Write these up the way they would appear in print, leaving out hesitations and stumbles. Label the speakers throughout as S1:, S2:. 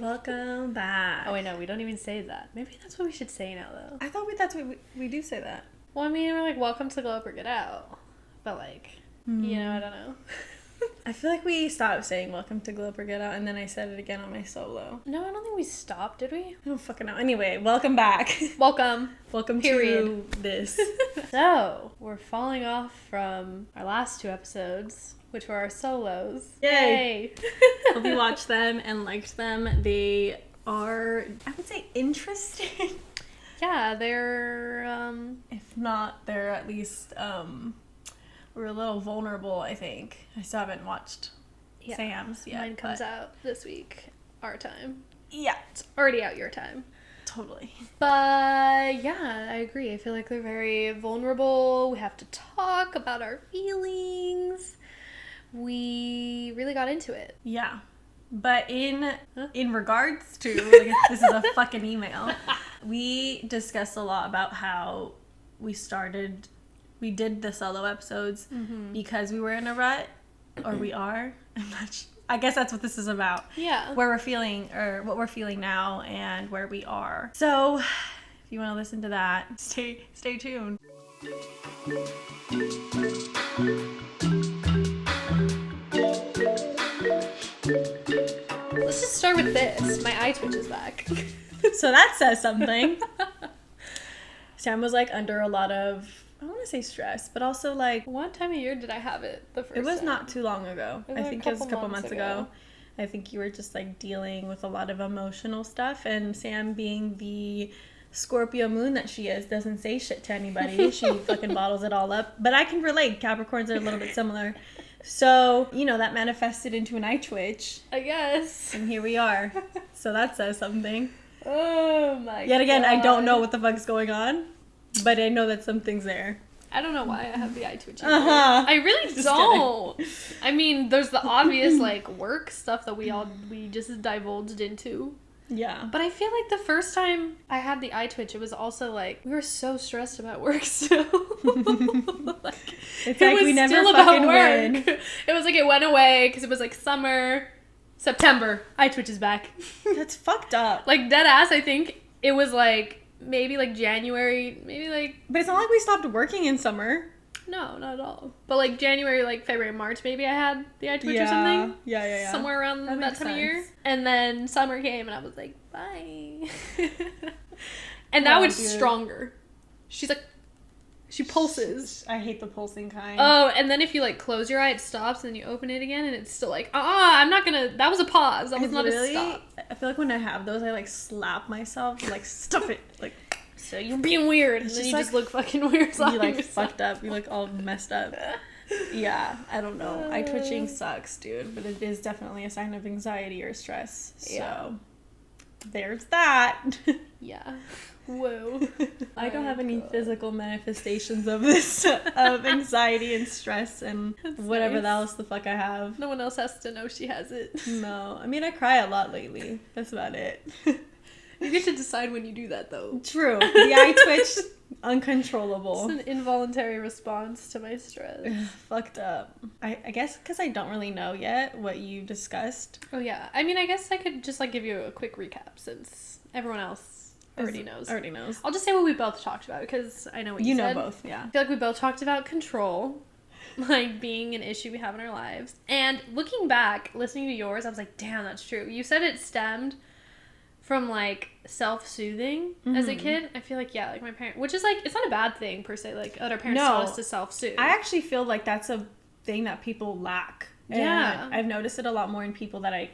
S1: Welcome back.
S2: Oh, wait, no, we don't even say that. Maybe that's what we should say now, though.
S1: I thought that's what we do say that.
S2: Well, I mean, we're like, welcome to Glow Up or Get Out. But, like, you know, I don't know.
S1: I feel like we stopped saying welcome to Glow Up or Get Out, and then I said it again on my solo.
S2: No, I don't think we stopped, did we?
S1: I don't fucking know. Anyway, welcome back.
S2: Welcome.
S1: Welcome
S2: Period.
S1: to this.
S2: So, we're falling off from our last 2 episodes, which were our solos.
S1: Yay. Hope you watched them and liked them. They are, I would say, interesting.
S2: Yeah, they're,
S1: If not, they're at least, we're a little vulnerable, I think. I still haven't watched Sam's yet.
S2: Mine comes out this week, our time.
S1: Yeah.
S2: It's already out your time.
S1: Totally.
S2: But yeah, I agree. I feel like they're very vulnerable. We have to talk about our feelings. We really got into it.
S1: Yeah. But in regards to, like, this is a fucking email, we discussed a lot about how we did the solo episodes because we were in a rut, or we are. I'm not sure. I guess that's what this is about.
S2: Yeah.
S1: Where we're feeling, or what we're feeling now, and where we are. So, if you want to listen to that, stay tuned.
S2: Let's just start with this. My eye twitch is back.
S1: So that says something. Sam was like under a lot of, I don't want to say stress, but also like,
S2: What time of year did I have it the first
S1: it was
S2: time?
S1: not too long ago.
S2: It was
S1: I
S2: like
S1: think it was a couple months ago. I think you were just like dealing with a lot of emotional stuff, and Sam, being the Scorpio moon that she is, doesn't say shit to anybody. She fucking bottles it all up. But I can relate. Capricorns are a little bit similar. So, you know, that manifested into an eye twitch.
S2: I guess.
S1: And here we are. So that says something.
S2: Oh my god.
S1: Yet again, I don't know what the fuck's going on, but I know that something's there.
S2: I don't know why I have the eye twitch.
S1: Uh-huh.
S2: I really
S1: Just
S2: don't. I mean, there's the obvious like work stuff that we just divulged into.
S1: Yeah.
S2: But I feel like the first time I had the eye twitch, it was also like we were so stressed about work still. Like,
S1: It's like we never
S2: still
S1: fucking
S2: about work.
S1: win.
S2: It was like it went away because it was like summer, September. Eye twitch is back.
S1: That's fucked up.
S2: Like dead ass. I think it was like maybe like January, maybe like
S1: But it's not like we stopped working in summer.
S2: no, not at all. But like January, like February, March, maybe I had the eye twitch or something.
S1: Yeah.
S2: Somewhere around that
S1: makes
S2: time of year.
S1: sense.
S2: And then summer came and I was like, bye. And now it's
S1: dude.
S2: stronger. She's like, she pulses.
S1: I hate the pulsing kind.
S2: Oh, and then if you like close your eye, it stops, and then you open it again, and it's still like, I'm not gonna, that was a pause. That was not a stop.
S1: I feel like when I have those, I like slap myself, like, stop it. Like,
S2: So you're being weird, and
S1: It's
S2: then
S1: just
S2: you
S1: like-
S2: just look fucking weird.
S1: you like fucked up. You look all messed up. Yeah, I don't know. Eye twitching sucks, dude, but it is definitely a sign of anxiety or stress. So,
S2: Yeah.
S1: there's that.
S2: Yeah. Whoa.
S1: I don't have any
S2: God.
S1: physical manifestations of this, of anxiety and stress and
S2: That's
S1: whatever
S2: nice.
S1: else the fuck I have.
S2: No one else has to know she has it.
S1: No, I mean, I cry a lot lately. That's about it.
S2: You get to decide when you do that, though.
S1: True. The eye twitch,
S2: It's
S1: uncontrollable.
S2: an involuntary response to my stress.
S1: Fucked up. I guess because I don't really know yet what you discussed.
S2: Oh, yeah. I mean, I guess I could just, like, give you a quick recap since everyone else already knows.
S1: Already knows.
S2: I'll just say what we both talked about because I know what you
S1: You
S2: said.
S1: know both, yeah.
S2: I feel like we both talked about control, like being an issue we have in our lives. And looking back, listening to yours, I was like, damn, that's true. You said it stemmed from like self-soothing as a kid. I feel like, yeah, like my parents, which is like, it's not a bad thing per se, like that our parents taught us to self-soothe.
S1: I actually feel like that's a thing that people lack.
S2: Yeah.
S1: And I've noticed it a lot more in people that I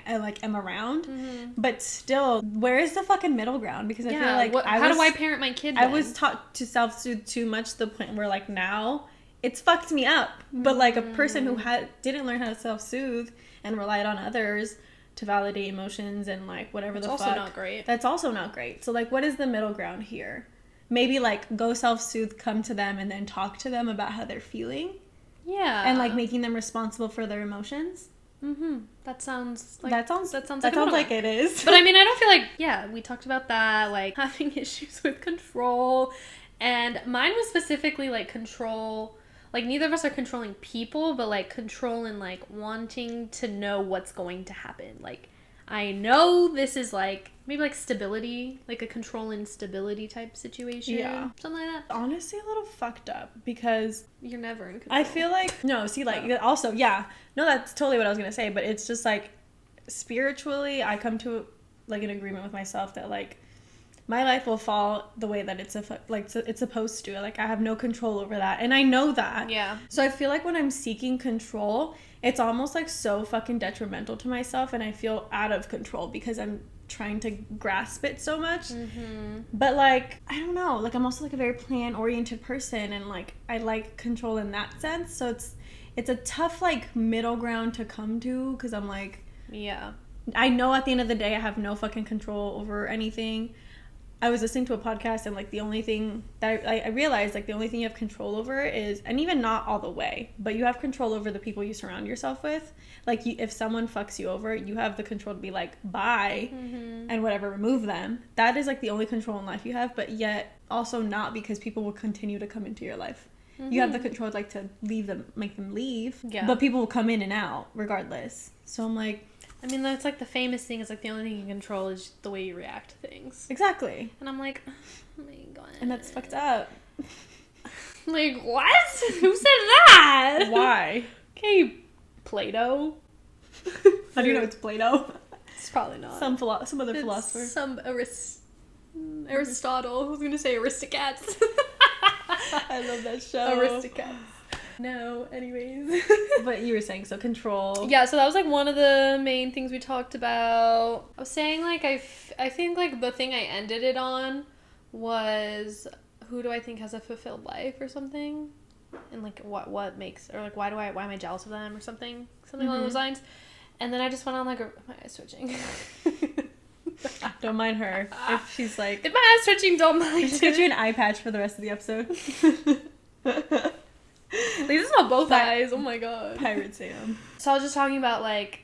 S1: like am around.
S2: Mm-hmm.
S1: But still, where is the fucking middle ground? Because I feel like
S2: how do I parent my kid
S1: I
S2: then?
S1: was taught to self-soothe too much to the point where like now it's fucked me up. But like a person who didn't learn how to self-soothe and relied on others to validate emotions and like whatever
S2: It's
S1: the
S2: also
S1: fuck.
S2: not great.
S1: That's also not great. So like what is the middle ground here? Maybe like go self-soothe, come to them and then talk to them about how they're feeling.
S2: Yeah.
S1: And like making them responsible for their emotions.
S2: Mm-hmm. That sounds like
S1: That sounds
S2: like
S1: it is.
S2: But I mean, I don't feel like, yeah, we talked about that, like having issues with control, and mine was specifically like control, like neither of us are controlling people, but like control and like wanting to know what's going to happen. Like I know this is like maybe like stability, like a control and stability type situation.
S1: Yeah.
S2: Something like that.
S1: Honestly, a little fucked up because
S2: You're never in control.
S1: I feel like, no, see, like, also, yeah. No, that's totally what I was going to say, but it's just like, spiritually, I come to, like, an agreement with myself that, like, my life will fall the way that it's supposed to. Like, I have no control over that. And I know that.
S2: Yeah.
S1: So I feel like when I'm seeking control, it's almost, like, so fucking detrimental to myself. And I feel out of control because I'm trying to grasp it so much.
S2: Mm-hmm.
S1: But, like, I don't know. Like, I'm also, like, a very plan-oriented person. And, like, I like control in that sense. So it's a tough, like, middle ground to come to. Because I'm, like...
S2: Yeah.
S1: I know at the end of the day, I have no fucking control over anything. I was listening to a podcast and, like, the only thing that I realized, like, the only thing you have control over is, and even not all the way, but you have control over the people you surround yourself with. Like, if someone fucks you over, you have the control to be like, bye, and whatever, remove them. That is, like, the only control in life you have, but yet also not, because people will continue to come into your life. You have the control, like, to leave them, make them leave, but people will come in and out regardless. So I'm like...
S2: I mean, that's like the famous thing is like the only thing you can control is the way you react to things.
S1: Exactly.
S2: And I'm like, oh my god.
S1: And that's fucked up.
S2: Like, what? Who said that?
S1: Why?
S2: Okay, Plato.
S1: How do you know it's Plato?
S2: It's probably not.
S1: Some other philosopher.
S2: Some Aristotle. I was going to say Aristocats.
S1: I love that show.
S2: Aristocats. No, anyways.
S1: But you were saying, so control.
S2: Yeah, so that was, like, one of the main things we talked about. I was saying, like, I think, like, the thing I ended it on was, who do I think has a fulfilled life or something? And, like, what makes, or, like, why am I jealous of them or something? Something along those lines. And then I just went on, like, my eyes twitching.
S1: Don't mind her. If she's like...
S2: If my eyes twitching, don't mind.
S1: Just get you an eye patch for the rest of the episode.
S2: Like, this is not both eyes. Oh my god.
S1: Pirate Sam.
S2: So I was just talking about, like,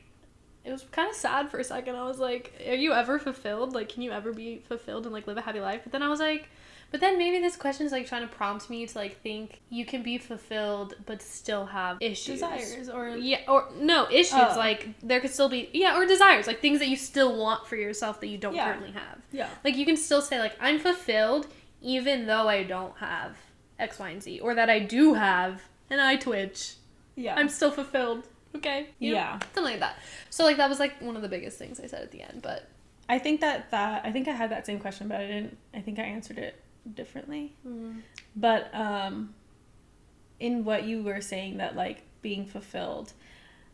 S2: it was kind of sad for a second. I was like, are you ever fulfilled? Like, can you ever be fulfilled and, like, live a happy life? But then I was like, but then maybe this question is, like, trying to prompt me to, like, think you can be fulfilled but still have issues.
S1: Desires or...
S2: Yeah, or no, issues. Like, there could still be... Yeah, or desires. Like, things that you still want for yourself that you don't currently have.
S1: Yeah.
S2: Like, you can still say, like, I'm fulfilled even though I don't have X, Y, and Z. Or that I do have an eye twitch. Yeah. I'm still fulfilled. Okay? You know? Something like that. So, like, that was, like, one of the biggest things I said at the end, but...
S1: I think I think I had that same question, but I think I answered it differently. But, in what you were saying that, like, being fulfilled,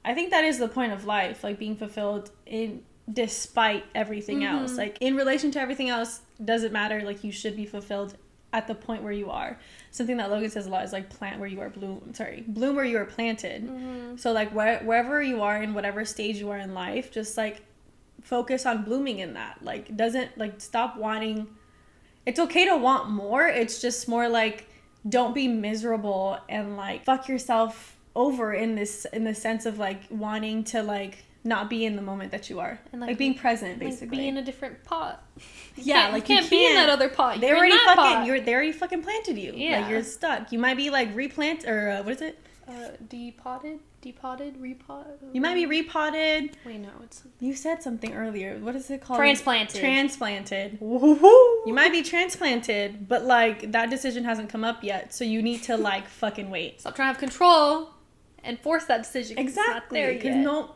S1: I think that is the point of life, like, being fulfilled despite everything else. Like, in relation to everything else, doesn't matter, like, you should be fulfilled at the point where you are. Something that Logan says a lot is, like, bloom where you are planted. So, like, wherever you are in whatever stage you are in life, just, like, focus on blooming in that. Like, stop wanting... It's okay to want more. It's just more, like, don't be miserable and, like, fuck yourself over in the sense of, like, wanting to, like, not be in the moment that you are. And, like being present, basically.
S2: Like, be in a different pot.
S1: You can't
S2: be in that other pot.
S1: They already fucking planted you. Yeah. Like, you're stuck. You might be, like, replanted, or, what is it?
S2: Depotted, repot.
S1: You might be repotted.
S2: Wait, no, it's...
S1: You said something earlier. What is it called?
S2: Transplanted.
S1: Woo-hoo. You might be transplanted, but, like, that decision hasn't come up yet, so you need to, like, fucking wait.
S2: Stop trying to have control and force that decision.
S1: Exactly. Because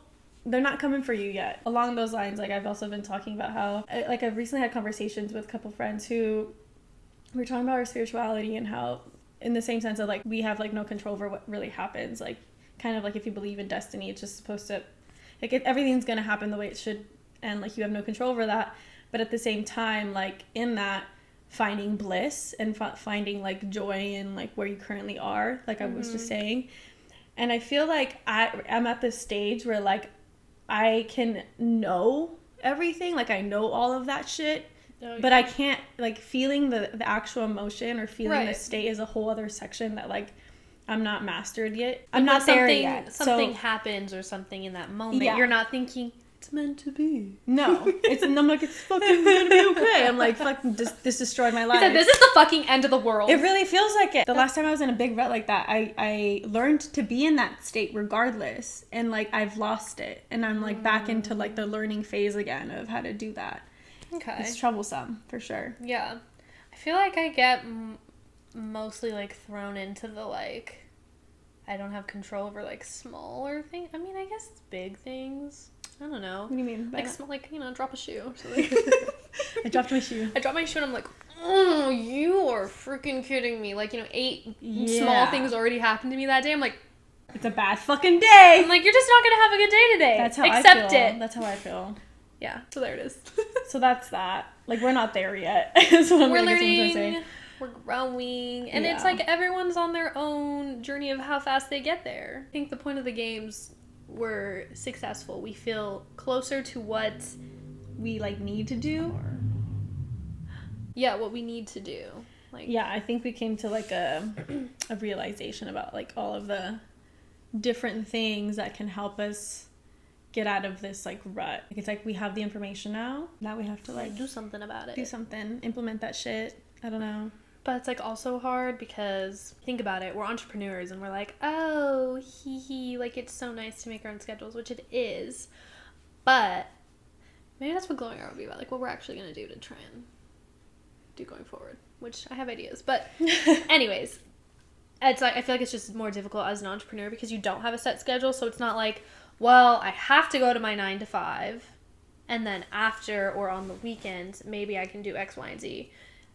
S1: they're not coming for you yet. Along those lines, like, I've also been talking about how, like, I've recently had conversations with a couple friends who were talking about our spirituality and how, in the same sense of, like, we have, like, no control over what really happens. Like, kind of like, if you believe in destiny, it's just supposed to, like, everything's gonna happen the way it should, and, like, you have no control over that. But at the same time, like, in that, finding bliss and finding, like, joy in, like, where you currently are, like I was just saying. And I feel like I'm at this stage where, like, I can know everything, like, I know all of that shit, but I can't, like, feeling the actual emotion or feeling the state is a whole other section that, like, I'm not mastered yet. I'm not there yet.
S2: Something happens or something in that moment. Yeah. You're not thinking, it's meant to be.
S1: No. And I'm like, it's fucking gonna be okay. I'm like, fucking, this destroyed my life.
S2: He said, this is the fucking end of the world.
S1: It really feels like it. The last time I was in a big rut like that, I learned to be in that state regardless. And, like, I've lost it. And I'm, like, back into, like, the learning phase again of how to do that.
S2: Okay.
S1: It's troublesome, for sure.
S2: Yeah. I feel like I get mostly, like, thrown into the, like, I don't have control over, like, smaller things. I mean, I guess it's big things. I don't know.
S1: What do you mean?
S2: Like, drop a shoe or something.
S1: I dropped my shoe.
S2: I dropped my shoe and I'm like, oh, you are freaking kidding me. Like, 8 small things already happened to me that day. I'm like,
S1: it's a bad fucking day.
S2: I'm like, you're just not going to have a good day today.
S1: That's how I feel.
S2: Accept it.
S1: That's how I feel.
S2: Yeah, so there it is.
S1: So that's that. Like, we're not there yet. That's what
S2: We're
S1: I'm
S2: learning.
S1: say.
S2: We're growing. And it's like everyone's on their own journey of how fast they get there. I think the point of the games were successful. We feel closer to what
S1: we, like, need to do.
S2: What we need to do. Like,
S1: yeah, I think we came to, like, a realization about, like, all of the different things that can help us get out of this, like, rut. Like, it's like we have the information now. Now we have to, like,
S2: do something about it.
S1: Do something. Implement that shit. I don't know.
S2: But it's, like, also hard because, think about it, we're entrepreneurs and we're like, oh, like, it's so nice to make our own schedules, which it is. But maybe that's what glowing hour would be about, like, what we're actually going to do to try and do going forward, which I have ideas. But anyways, it's like, I feel like it's just more difficult as an entrepreneur because you don't have a set schedule. So it's not like, well, I have to go to my 9 to 5 and then after or on the weekends, maybe I can do X, Y, and Z.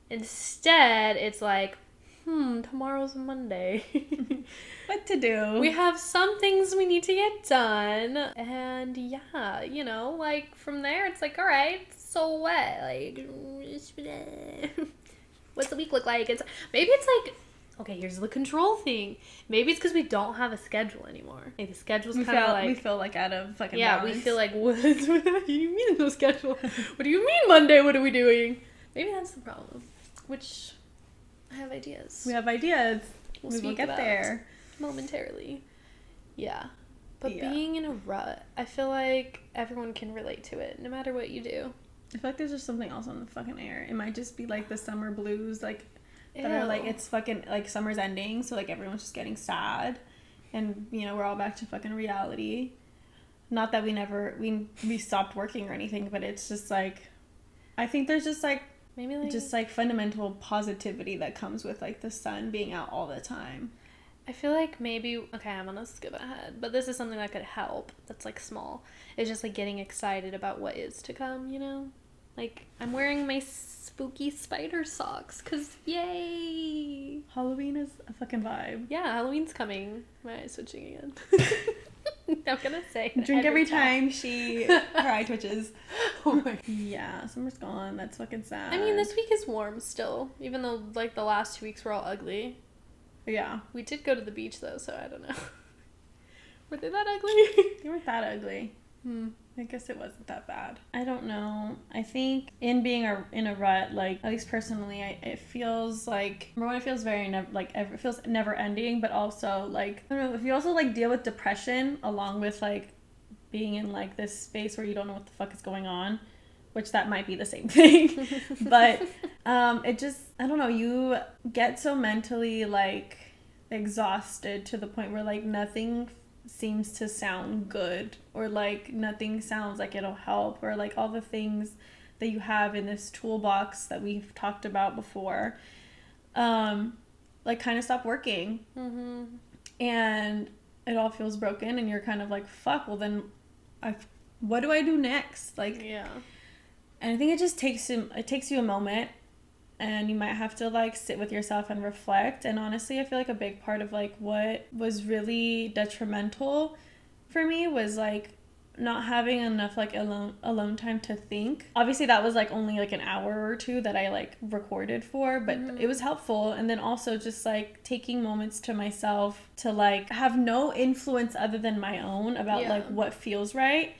S2: Instead, it's like, tomorrow's Monday.
S1: What to do?
S2: We have some things we need to get done. And yeah, like, from there, it's like, all right, so what? Like, what's the week look like? Maybe it's like, okay, here's the control thing. Maybe it's because we don't have a schedule anymore. Like, the schedule's kind of like...
S1: We feel like out of fucking
S2: balance.
S1: balance.
S2: We feel like, what do you mean no schedule? What do you mean Monday? What are we doing? Maybe that's the problem. Which, I have ideas.
S1: We have ideas.
S2: We will
S1: get there.
S2: Momentarily. Yeah. But being in a rut, I feel like everyone can relate to it, no matter what you do.
S1: I feel like there's just something else on the fucking air. It might just be like the summer blues, like, that are like, it's fucking, like, summer's ending, so, like, everyone's just getting sad. And, we're all back to fucking reality. Not that we stopped working or anything, but it's just, like, I think there's just, like,
S2: maybe, like,
S1: just, like, fundamental positivity that comes with, like, the sun being out all the time.
S2: I feel like maybe, okay, I'm gonna skip ahead, but this is something that could help that's, like, small. It's just, like, getting excited about what is to come, Like, I'm wearing my spooky spider socks, because yay!
S1: Halloween is a fucking vibe.
S2: Yeah, Halloween's coming. My eye's switching again. I'm gonna say
S1: drink every time her eye twitches.
S2: Oh my God.
S1: Yeah, summer's gone. That's fucking sad.
S2: I mean, this week is warm still, even though, like, the last 2 weeks were all ugly.
S1: Yeah.
S2: We did go to the beach, though, so I don't know. Were they that ugly?
S1: They weren't that ugly. I guess it wasn't that bad. I don't know. I think in being in a rut, like, at least personally, it feels like, number one, it feels very, it feels never ending, but also, like, I don't know, if you also, like, deal with depression along with, like, being in, like, this space where you don't know what the fuck is going on, which that might be the same thing, but it just, I don't know, you get so mentally, like, exhausted to the point where, like, nothing seems to sound good, or, like, nothing sounds like it'll help, or, like, all the things that you have in this toolbox that we've talked about before, like, kind of stop working. And it all feels broken, and you're kind of like, fuck, well then what do I do next? Like,
S2: yeah.
S1: And I think it just takes you a moment, and you might have to, like, sit with yourself and reflect. And honestly, I feel like a big part of, like, what was really detrimental for me was, like, not having enough, like, alone time to think. Obviously, that was, like, only, like, an hour or two that I, like, recorded for, but it was helpful. And then also just, like, taking moments to myself to, like, have no influence other than my own about, like, what feels right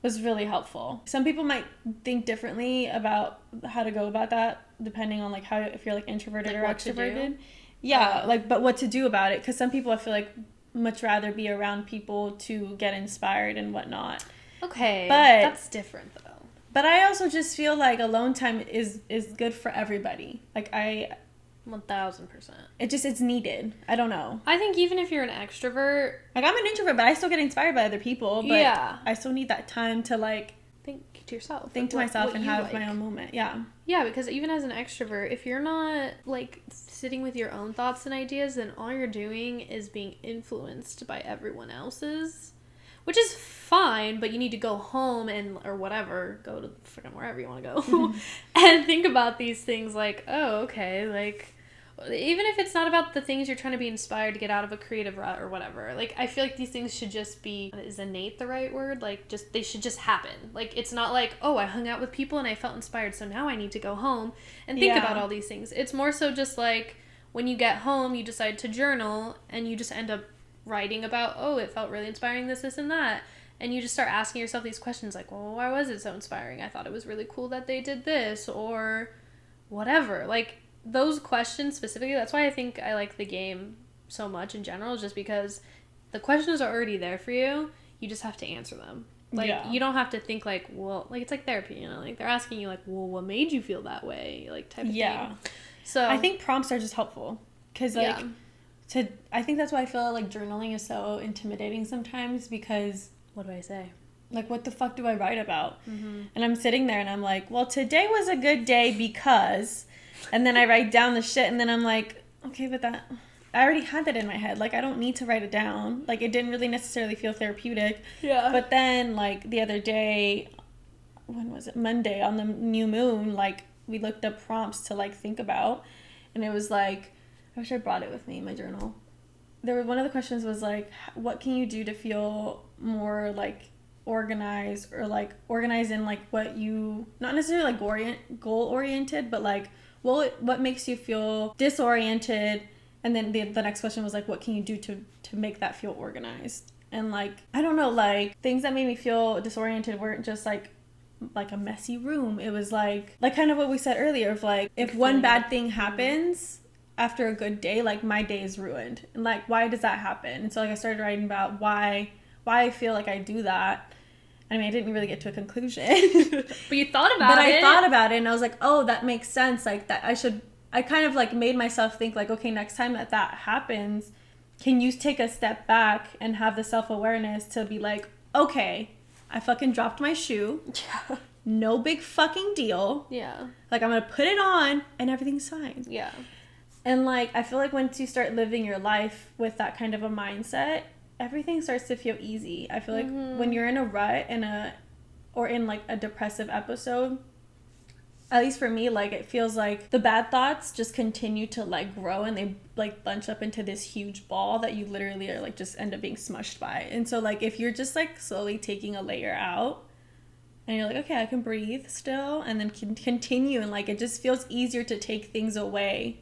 S1: was really helpful. Some people might think differently about how to go about that, depending on, like, how, if you're, like, introverted, like, or extroverted. Yeah, like, but what to do about it, because some people, I feel like, much rather be around people to get inspired and whatnot.
S2: Okay,
S1: But
S2: that's different though.
S1: But I also just feel like alone time is good for everybody. Like
S2: 1000%.
S1: It's needed. I don't know.
S2: I think even if you're an extrovert,
S1: like I'm an introvert, but I still get inspired by other people. But
S2: yeah,
S1: I still need that time to like
S2: think to yourself,
S1: think to myself and have my own moment. Yeah.
S2: Yeah, because even as an extrovert, if you're not like sitting with your own thoughts and ideas, then all you're doing is being influenced by everyone else's, which is fine, but you need to go home and or whatever, go to freaking wherever you want to go and think about these things like, oh, okay, like even if it's not about the things you're trying to be inspired to get out of a creative rut or whatever, like I feel like these things should just be, is innate the right word? Like just they should just happen. Like it's not like, oh, I hung out with people and I felt inspired, so now I need to go home and think about all these things. It's more so just like when you get home, you decide to journal and you just end up writing about, oh, it felt really inspiring, this and that. And you just start asking yourself these questions like, well, why was it so inspiring? I thought it was really cool that they did this or whatever. Like those questions specifically, that's why I think I like the game so much in general, just because the questions are already there for you. You just have to answer them. Like, you don't have to think like, well, like it's like therapy, you know, like they're asking you like, well, what made you feel that way? Like type of thing. So
S1: I think prompts are just helpful because like I think that's why I feel like journaling is so intimidating sometimes because
S2: what do I say?
S1: Like, what the fuck do I write about? And I'm sitting there and I'm like, well, today was a good day because... And then I write down the shit and then I'm like, okay, but that... I already had that in my head. Like, I don't need to write it down. Like, it didn't really necessarily feel therapeutic.
S2: Yeah.
S1: But then, like, the other day... When was it? Monday, on the new moon, like, we looked up prompts to, like, think about. And it was like... I wish I brought it with me in my journal. One of the questions was, like, what can you do to feel more, like... organized or like organized in like what you not necessarily like goal oriented but like what makes you feel disoriented, and then the next question was like what can you do to make that feel organized. And like I don't know, like things that made me feel disoriented weren't just like a messy room. It was like kind of what we said earlier of like if one bad thing happens after a good day, like my day is ruined, and like why does that happen. And so like I started writing about why I feel like I do that. I mean, I didn't really get to a conclusion.
S2: But you thought about it. But
S1: I thought about it and I was like, oh, that makes sense. Like that I kind of like made myself think like, okay, next time that happens, can you take a step back and have the self-awareness to be like, okay, I fucking dropped my shoe.
S2: Yeah.
S1: No big fucking deal.
S2: Yeah.
S1: Like I'm going to put it on and everything's fine.
S2: Yeah.
S1: And like, I feel like once you start living your life with that kind of a mindset, everything starts to feel easy. I feel like when you're in a rut or in like a depressive episode, at least for me, like it feels like the bad thoughts just continue to like grow and they like bunch up into this huge ball that you literally are like just end up being smushed by. And so like if you're just like slowly taking a layer out and you're like, okay, I can breathe still, and then continue, and like it just feels easier to take things away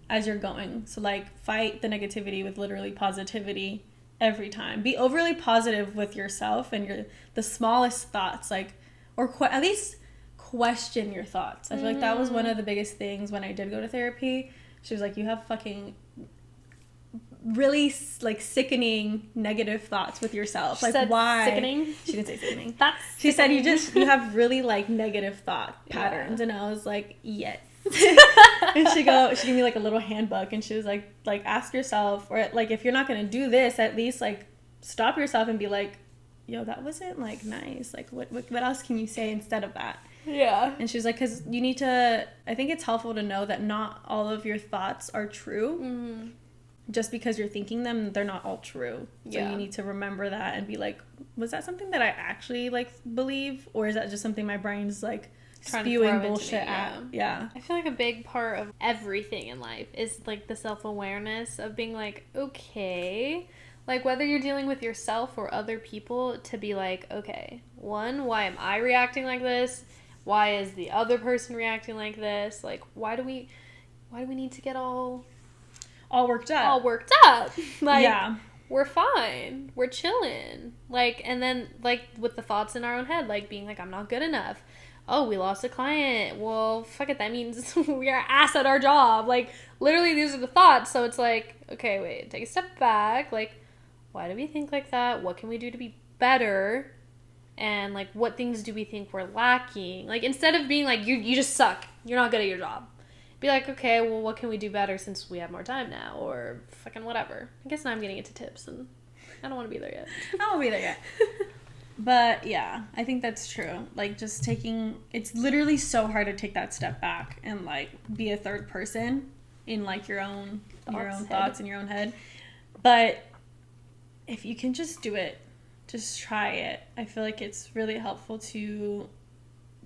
S1: as you're going. So like fight the negativity with literally positivity every time. Be overly positive with yourself and the smallest thoughts, like, or at least question your thoughts. I feel like that was one of the biggest things when I did go to therapy. She was like, you have fucking really like sickening negative thoughts with yourself. She like why?
S2: Sickening?
S1: She didn't say sickening.
S2: She
S1: said you have really like negative thought patterns. And I was like, yes. And she gave me like a little handbook and she was like ask yourself, or like if you're not gonna do this, at least like stop yourself and be like, yo, that wasn't like nice, like what else can you say instead of that?
S2: Yeah.
S1: And she was like, because you need to, I think it's helpful to know that not all of your thoughts are true. Just because you're thinking them, they're not all true. So you need to remember that and be like, was that something that I actually like believe, or is that just something my brain's like spewing bullshit at? Yeah.
S2: I feel like a big part of everything in life is like the self-awareness of being like, okay, like whether you're dealing with yourself or other people, to be like, okay, one, why am I reacting like this? Why is the other person reacting like this? Like why do we need to get all worked up? Like we're fine, we're chilling, like, and then like with the thoughts in our own head, like being like, I'm not good enough. Oh, we lost a client. Well, fuck it. That means we are ass at our job. Like, literally, these are the thoughts. So it's like, okay, wait, take a step back. Like, why do we think like that? What can we do to be better? and like what things do we think we're lacking. Like instead of being like you just suck, you're not good at your job, be like, okay, well, what can we do better since we have more time now, or fucking whatever. I guess now I'm getting into tips and I don't want to be there yet.
S1: I won't be there yet. But yeah, I think that's true. Like just taking, it's literally so hard to take that step back and like be a third person in like your own thoughts in your own head. But if you can just do it, just try it. I feel like it's really helpful to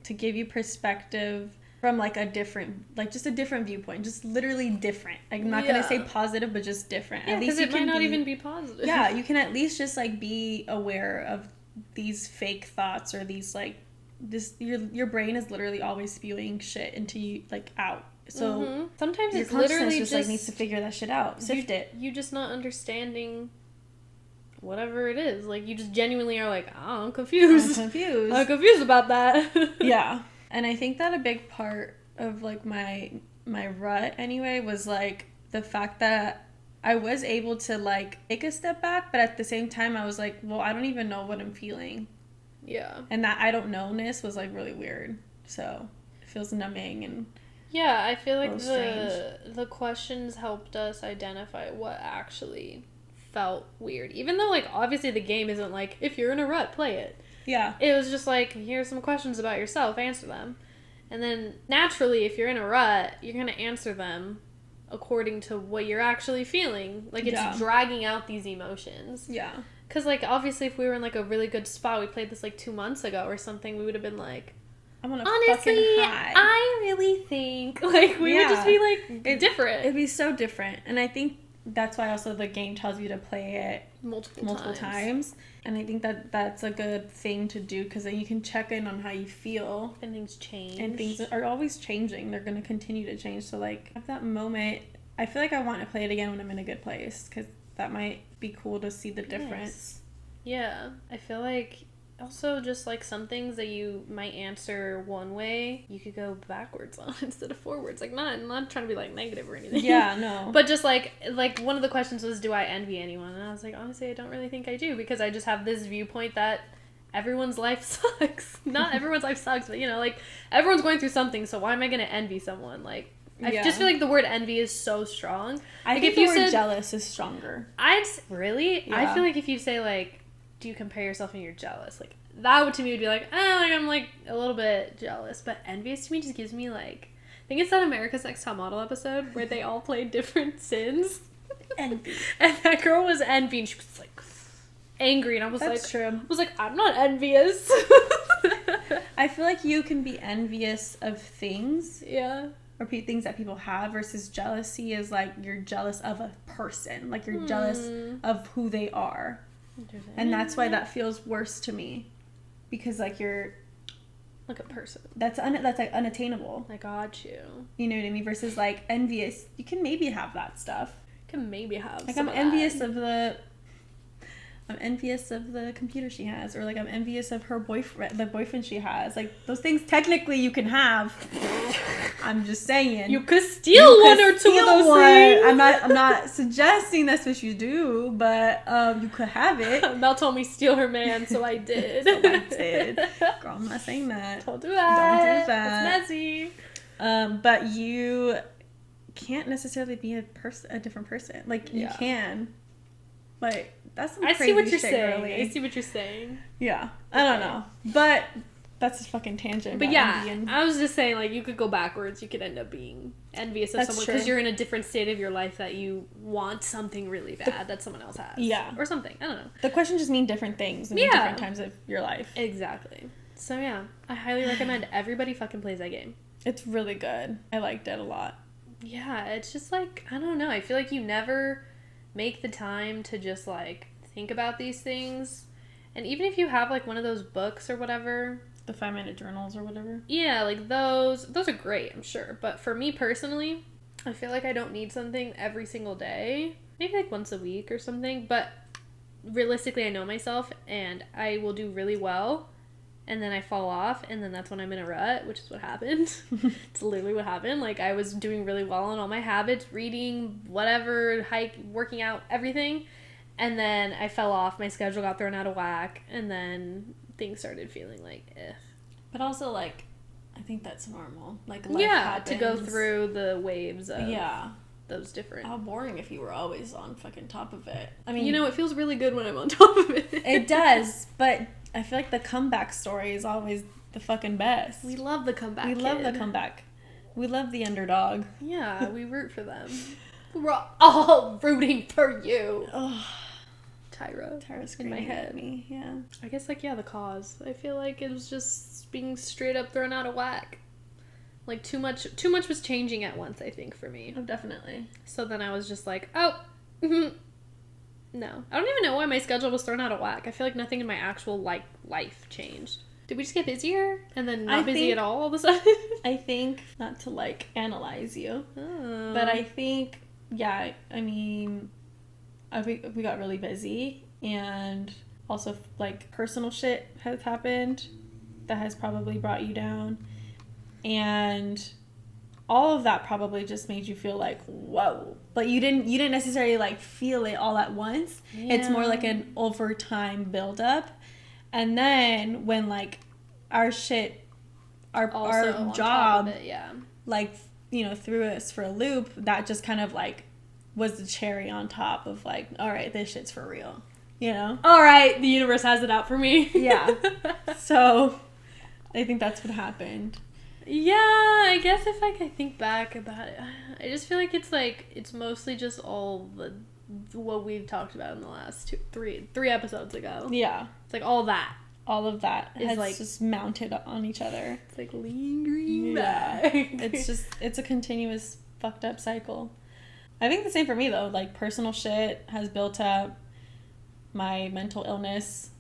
S1: give you perspective from like a different, like just a different viewpoint, just literally different. Like, I'm not gonna say positive, but just different.
S2: Yeah,
S1: at least
S2: it might not even be positive.
S1: Yeah, you can at least just like be aware of these fake thoughts or these like this. Your brain is literally always spewing shit into you, like out. So
S2: sometimes
S1: your
S2: it's literally
S1: just like needs to figure that shit out, sift it.
S2: You just not understanding whatever it is. Like you just genuinely are like, oh, I'm confused. I'm confused about that.
S1: Yeah. And I think that a big part of like my rut anyway was like the fact that I was able to like take a step back, but at the same time I was like, well, I don't even know what I'm feeling.
S2: Yeah.
S1: And that I don't know-ness was like really weird. So it feels numbing and
S2: yeah, I feel like the questions helped us identify what actually felt weird. Even though like obviously the game isn't like if you're in a rut, play it.
S1: Yeah.
S2: It was just like, here's some questions about yourself, answer them. And then naturally, if you're in a rut, you're going to answer them according to what you're actually feeling. Like, it's dragging out these emotions.
S1: Yeah.
S2: Because, like, obviously, if we were in, like, a really good spot, we played this, like, 2 months ago or something, we would have been like,
S1: I'm on a
S2: honestly,
S1: fucking high.
S2: I really think, like, we would just be, like, different.
S1: It'd be so different. And I think that's why also the game tells you to play it multiple times. And I think that that's a good thing to do because then you can check in on how you feel.
S2: And things change.
S1: And things are always changing. They're going to continue to change. So, like, at that moment, I feel like I want to play it again when I'm in a good place because that might be cool to see the difference.
S2: Yeah. I feel like also just, like, some things that you might answer one way, you could go backwards on instead of forwards. Like, not trying to be, like, negative or anything.
S1: Yeah, no.
S2: But just, like, one of the questions was, do I envy anyone? And I was like, honestly, I don't really think I do because I just have this viewpoint that everyone's life sucks. Not everyone's life sucks, but, you know, like, everyone's going through something, so why am I going to envy someone? Like, I just feel like the word envy is so strong.
S1: I think the word jealous is stronger.
S2: Really?
S1: Yeah.
S2: I feel like if you say, like, do you compare yourself and you're jealous? Like, that would to me would be like, like I'm like a little bit jealous. But envious to me just gives me like, I think it's that America's Next Top Model episode where they all played different sins.
S1: Envy.
S2: And that girl was envy and she was like angry and I was
S1: That's true.
S2: I was like, I'm not envious.
S1: I feel like you can be envious of things.
S2: Yeah.
S1: Or things that people have versus jealousy is like you're jealous of a person. Like you're jealous of who they are. And that's why that feels worse to me. Because like you're
S2: like a person.
S1: That's like unattainable.
S2: I got you.
S1: You know what I mean? Versus like envious. You can maybe have that stuff.
S2: Can maybe have
S1: like
S2: I'm
S1: envious of the computer she has, or like I'm envious of her boyfriend she has. Like those things technically you can have. I'm just saying.
S2: You could steal one or two of those things.
S1: I'm not suggesting that's what you do, but you could have it.
S2: Mel told me steal her man, so I did.
S1: Girl, I'm not saying that.
S2: Don't do that. It's messy.
S1: But you can't necessarily be a different person. Like you can. Like that's some crazy shit. I see what you're
S2: saying.
S1: Really.
S2: I see what you're saying.
S1: Yeah, I don't know, but that's a fucking tangent.
S2: But yeah, I was just saying, like, you could go backwards. You could end up being envious of someone because you're in a different state of your life that you want something really bad that someone else has.
S1: Yeah,
S2: or something. I don't know.
S1: The questions just mean different things in different times of your life.
S2: Exactly. So yeah, I highly recommend everybody fucking plays that game.
S1: It's really good. I liked it a lot.
S2: Yeah, it's just like, I don't know. I feel like you never make the time to just like think about these things. And even if you have like one of those books or whatever,
S1: the 5-minute journals or whatever,
S2: yeah, like those are great, I'm sure. But for me personally, I feel like I don't need something every single day, maybe like once a week or something. But realistically, I know myself and I will do really well and then I fall off and then that's when I'm in a rut, which is what happened. It's literally what happened. Like I was doing really well on all my habits, reading, whatever, working out, everything. And then I fell off. My schedule got thrown out of whack. And then things started feeling like, eh.
S1: But also, like, I think that's normal. Like, life
S2: happens. To go
S1: happens.
S2: Through the waves of those different...
S1: How boring if you were always on fucking top of it. I mean...
S2: You know, it feels really good when I'm on top of it.
S1: It does, but I feel like the comeback story is always the fucking best.
S2: We love the comeback.
S1: We love the comeback. We love the underdog.
S2: Yeah, we root for them. We're all rooting for you.
S1: Oh,
S2: Tyra's
S1: in my head. Me, yeah.
S2: I guess, like, the cause. I feel like it was just being straight up thrown out of whack. Like, too much was changing at once, I think, for me.
S1: Oh, definitely.
S2: So then I was just like, oh, no. I don't even know why my schedule was thrown out of whack. I feel like nothing in my actual, like, life changed. Did we just get busier? And then not busy at all of a sudden?
S1: I think, not to, like, analyze you, but I think, yeah, I mean... we got really busy, and also, like, personal shit has happened that has probably brought you down, and all of that probably just made you feel like, whoa, but you didn't necessarily, like, feel it all at once. Yeah. It's more like an overtime buildup, and then when, like, our job, like, you know, threw us for a loop, that just kind of, like, was the cherry on top of, like, all right, this shit's for real, you know?
S2: All right, the universe has it out for me.
S1: Yeah. So I think that's what happened.
S2: Yeah, I guess if, like, I think back about it, I just feel like it's mostly just all what we've talked about in the last three episodes ago.
S1: Yeah.
S2: It's like all of that
S1: is, like, just mounted on each other.
S2: It's like lingering back.
S1: It's a continuous fucked up cycle. I think the same for me, though. Like, personal shit has built up. My mental illness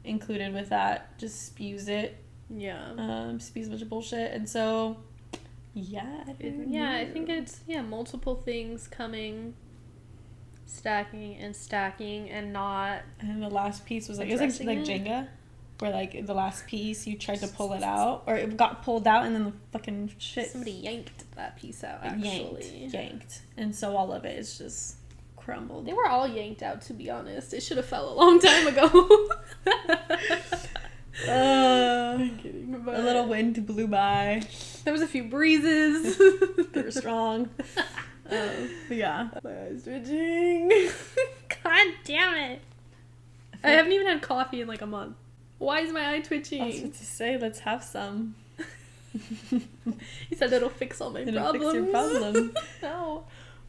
S1: included with that just spews it.
S2: Yeah.
S1: Spews a bunch of bullshit. And so, yeah.
S2: I think it's, multiple things coming, stacking and not...
S1: And the last piece was, like, it was like Jenga. Where, like, the last piece, you tried to pull it out. Or it got pulled out, and then the fucking shit...
S2: Somebody yanked that piece out, actually.
S1: Yanked. And so all of it is just crumbled.
S2: They were all yanked out, to be honest. It should have fell a long time ago.
S1: I'm kidding. A little wind blew by.
S2: There was a few breezes.
S1: They were strong. Yeah.
S2: My eyes twitching. God damn it. I haven't even had coffee in, like, a month. Why is my eye twitching?
S1: I was about to say, let's have some.
S2: You said it'll fix all my problems.
S1: It'll fix your problem.
S2: No.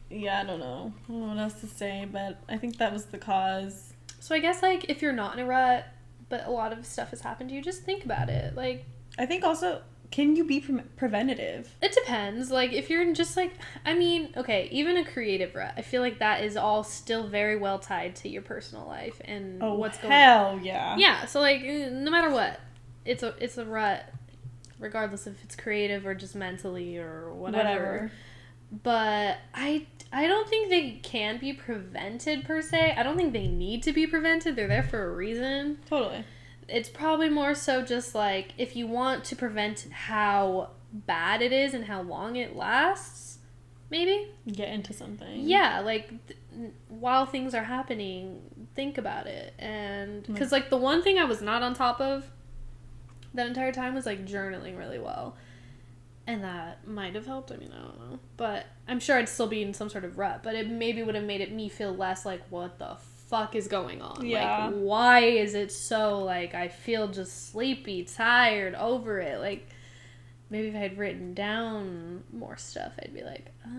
S1: Yeah, I don't know what else to say, but I think that was the cause.
S2: So I guess, like, if you're not in a rut, but a lot of stuff has happened to you, just think about it. Like,
S1: I think also, can you be preventative?
S2: It depends. Like, if you're just, like, I mean, okay, even a creative rut, I feel like that is all still very well tied to your personal life and what's going on.
S1: Hell yeah.
S2: Yeah, so, like, no matter what, it's a rut, regardless if it's creative or just mentally or whatever. But I don't think they can be prevented, per se. I don't think they need to be prevented. They're there for a reason.
S1: Totally.
S2: It's probably more so just, like, if you want to prevent how bad it is and how long it lasts, maybe.
S1: Get into something.
S2: Yeah, like, while things are happening, think about it. And, because, like, the one thing I was not on top of that entire time was, like, journaling really well. And that might have helped. I mean, I don't know. But I'm sure I'd still be in some sort of rut. But it maybe would have made me feel less like, what the fuck is going on?
S1: Yeah.
S2: Like, why is it so, like, I feel just sleepy, tired, over it? Like, maybe if I had written down more stuff, I'd be like, oh.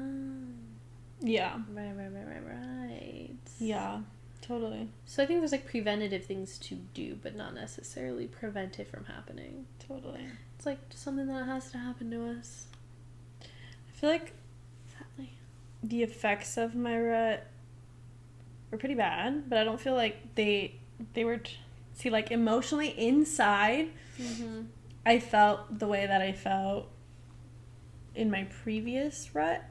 S1: Yeah.
S2: Right.
S1: Yeah, totally.
S2: So I think there's, like, preventative things to do, but not necessarily prevent it from happening.
S1: Totally.
S2: It's, like, just something that has to happen to us.
S1: I feel like the effects of my rut were pretty bad, but I don't feel like they were... See, like, emotionally inside, I felt the way that I felt in my previous rut.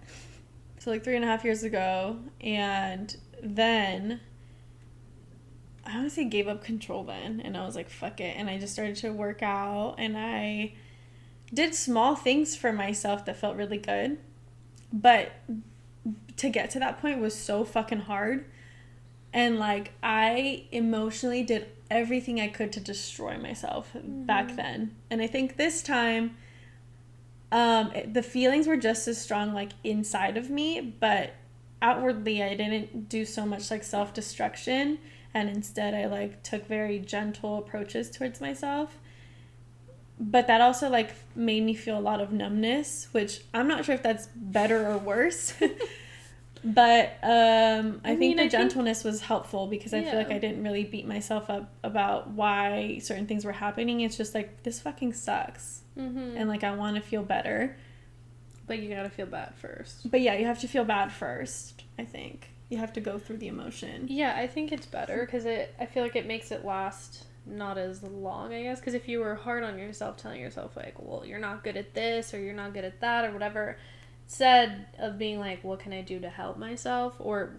S1: So, like, 3.5 years ago, and then I honestly gave up control then, and I was like, fuck it, and I just started to work out, and I did small things for myself that felt really good, but to get to that point was so fucking hard, and, like, I emotionally did everything I could to destroy myself back then. And I think this time, the feelings were just as strong, like, inside of me, but outwardly I didn't do so much, like, self-destruction, and instead I, like, took very gentle approaches towards myself. But that also, like, made me feel a lot of numbness, which I'm not sure if that's better or worse. But I think the gentleness was helpful, because I feel like I didn't really beat myself up about why certain things were happening. It's just like, this fucking sucks. And, like, I want to feel better.
S2: But you gotta feel bad first.
S1: But yeah, you have to feel bad first, I think. You have to go through the emotion.
S2: Yeah, I think it's better, because I feel like it makes it last not as long, I guess. Because if you were hard on yourself, telling yourself, like, well, you're not good at this, or you're not good at that, or whatever, instead of being like, what can I do to help myself, or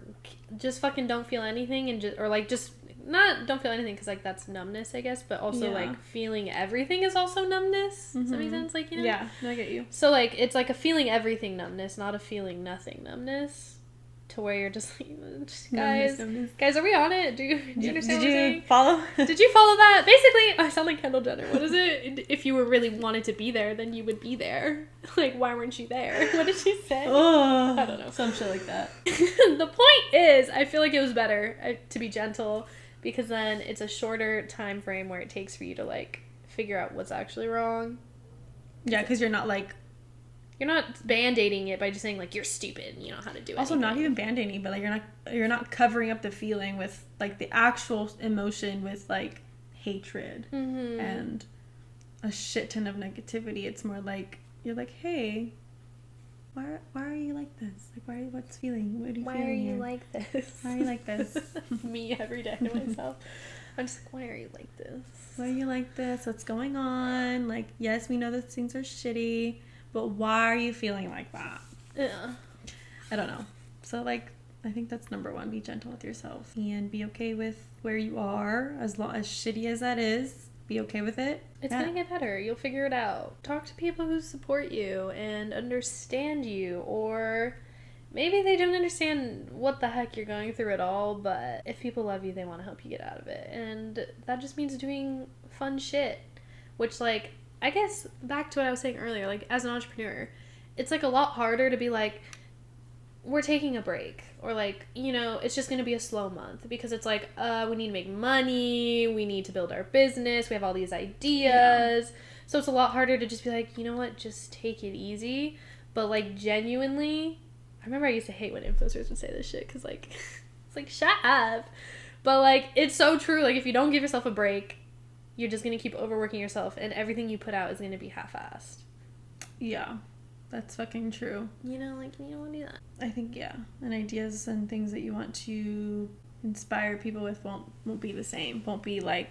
S2: just fucking don't feel anything, and just, or like, just not don't feel anything, because, like, that's numbness, I guess, but also like feeling everything is also numbness. Does that make sense? Like, you know?
S1: Yeah, I get you.
S2: So, like, it's like a feeling everything numbness, not a feeling nothing numbness, to where you're just like, guys, are we on it? Do you understand what I'm saying?
S1: Follow?
S2: Did you follow that? Basically, I sound like Kendall Jenner. What is it? If you were really wanted to be there, then you would be there. Like, why weren't you there? What did she say?
S1: Oh,
S2: I don't know.
S1: Some shit like that.
S2: The point is, I feel like it was better to be gentle, because then it's a shorter time frame where it takes for you to, like, figure out what's actually wrong.
S1: Yeah, because you're not, like,
S2: you're not band-aiding it by just saying, like, you're stupid and you don't know how to do it.
S1: Also, not even band-aiding, but, like, you're not covering up the feeling with, like, the actual emotion with, like, hatred and a shit ton of negativity. It's more like, you're like, hey, why are you like this? Like, what's feeling? What are you feeling?
S2: Why are you like this?
S1: Why are you like this?
S2: Me every day to myself. I'm just like, why are you like this?
S1: Why are you like this? What's going on? Like, yes, we know that things are shitty, but why are you feeling like that?
S2: Yeah.
S1: I don't know. So, like, I think that's number one. Be gentle with yourself. And be okay with where you are. As shitty as that is, be okay with it.
S2: It's gonna get better. You'll figure it out. Talk to people who support you and understand you. Or maybe they don't understand what the heck you're going through at all, but if people love you, they want to help you get out of it. And that just means doing fun shit. Which, like, I guess back to what I was saying earlier, like, as an entrepreneur, it's, like, a lot harder to be like, we're taking a break, or, like, you know, it's just going to be a slow month, because it's like, we need to make money, we need to build our business, we have all these ideas, so it's a lot harder to just be like, you know what, just take it easy. But, like, genuinely, I remember I used to hate when influencers would say this shit, because, like, it's like, shut up, but, like, it's so true. Like, if you don't give yourself a break, you're just going to keep overworking yourself, and everything you put out is going to be half-assed.
S1: Yeah, that's fucking true.
S2: You know, like, you don't want to do that.
S1: I think, yeah. And ideas and things that you want to inspire people with won't be the same. Won't be, like...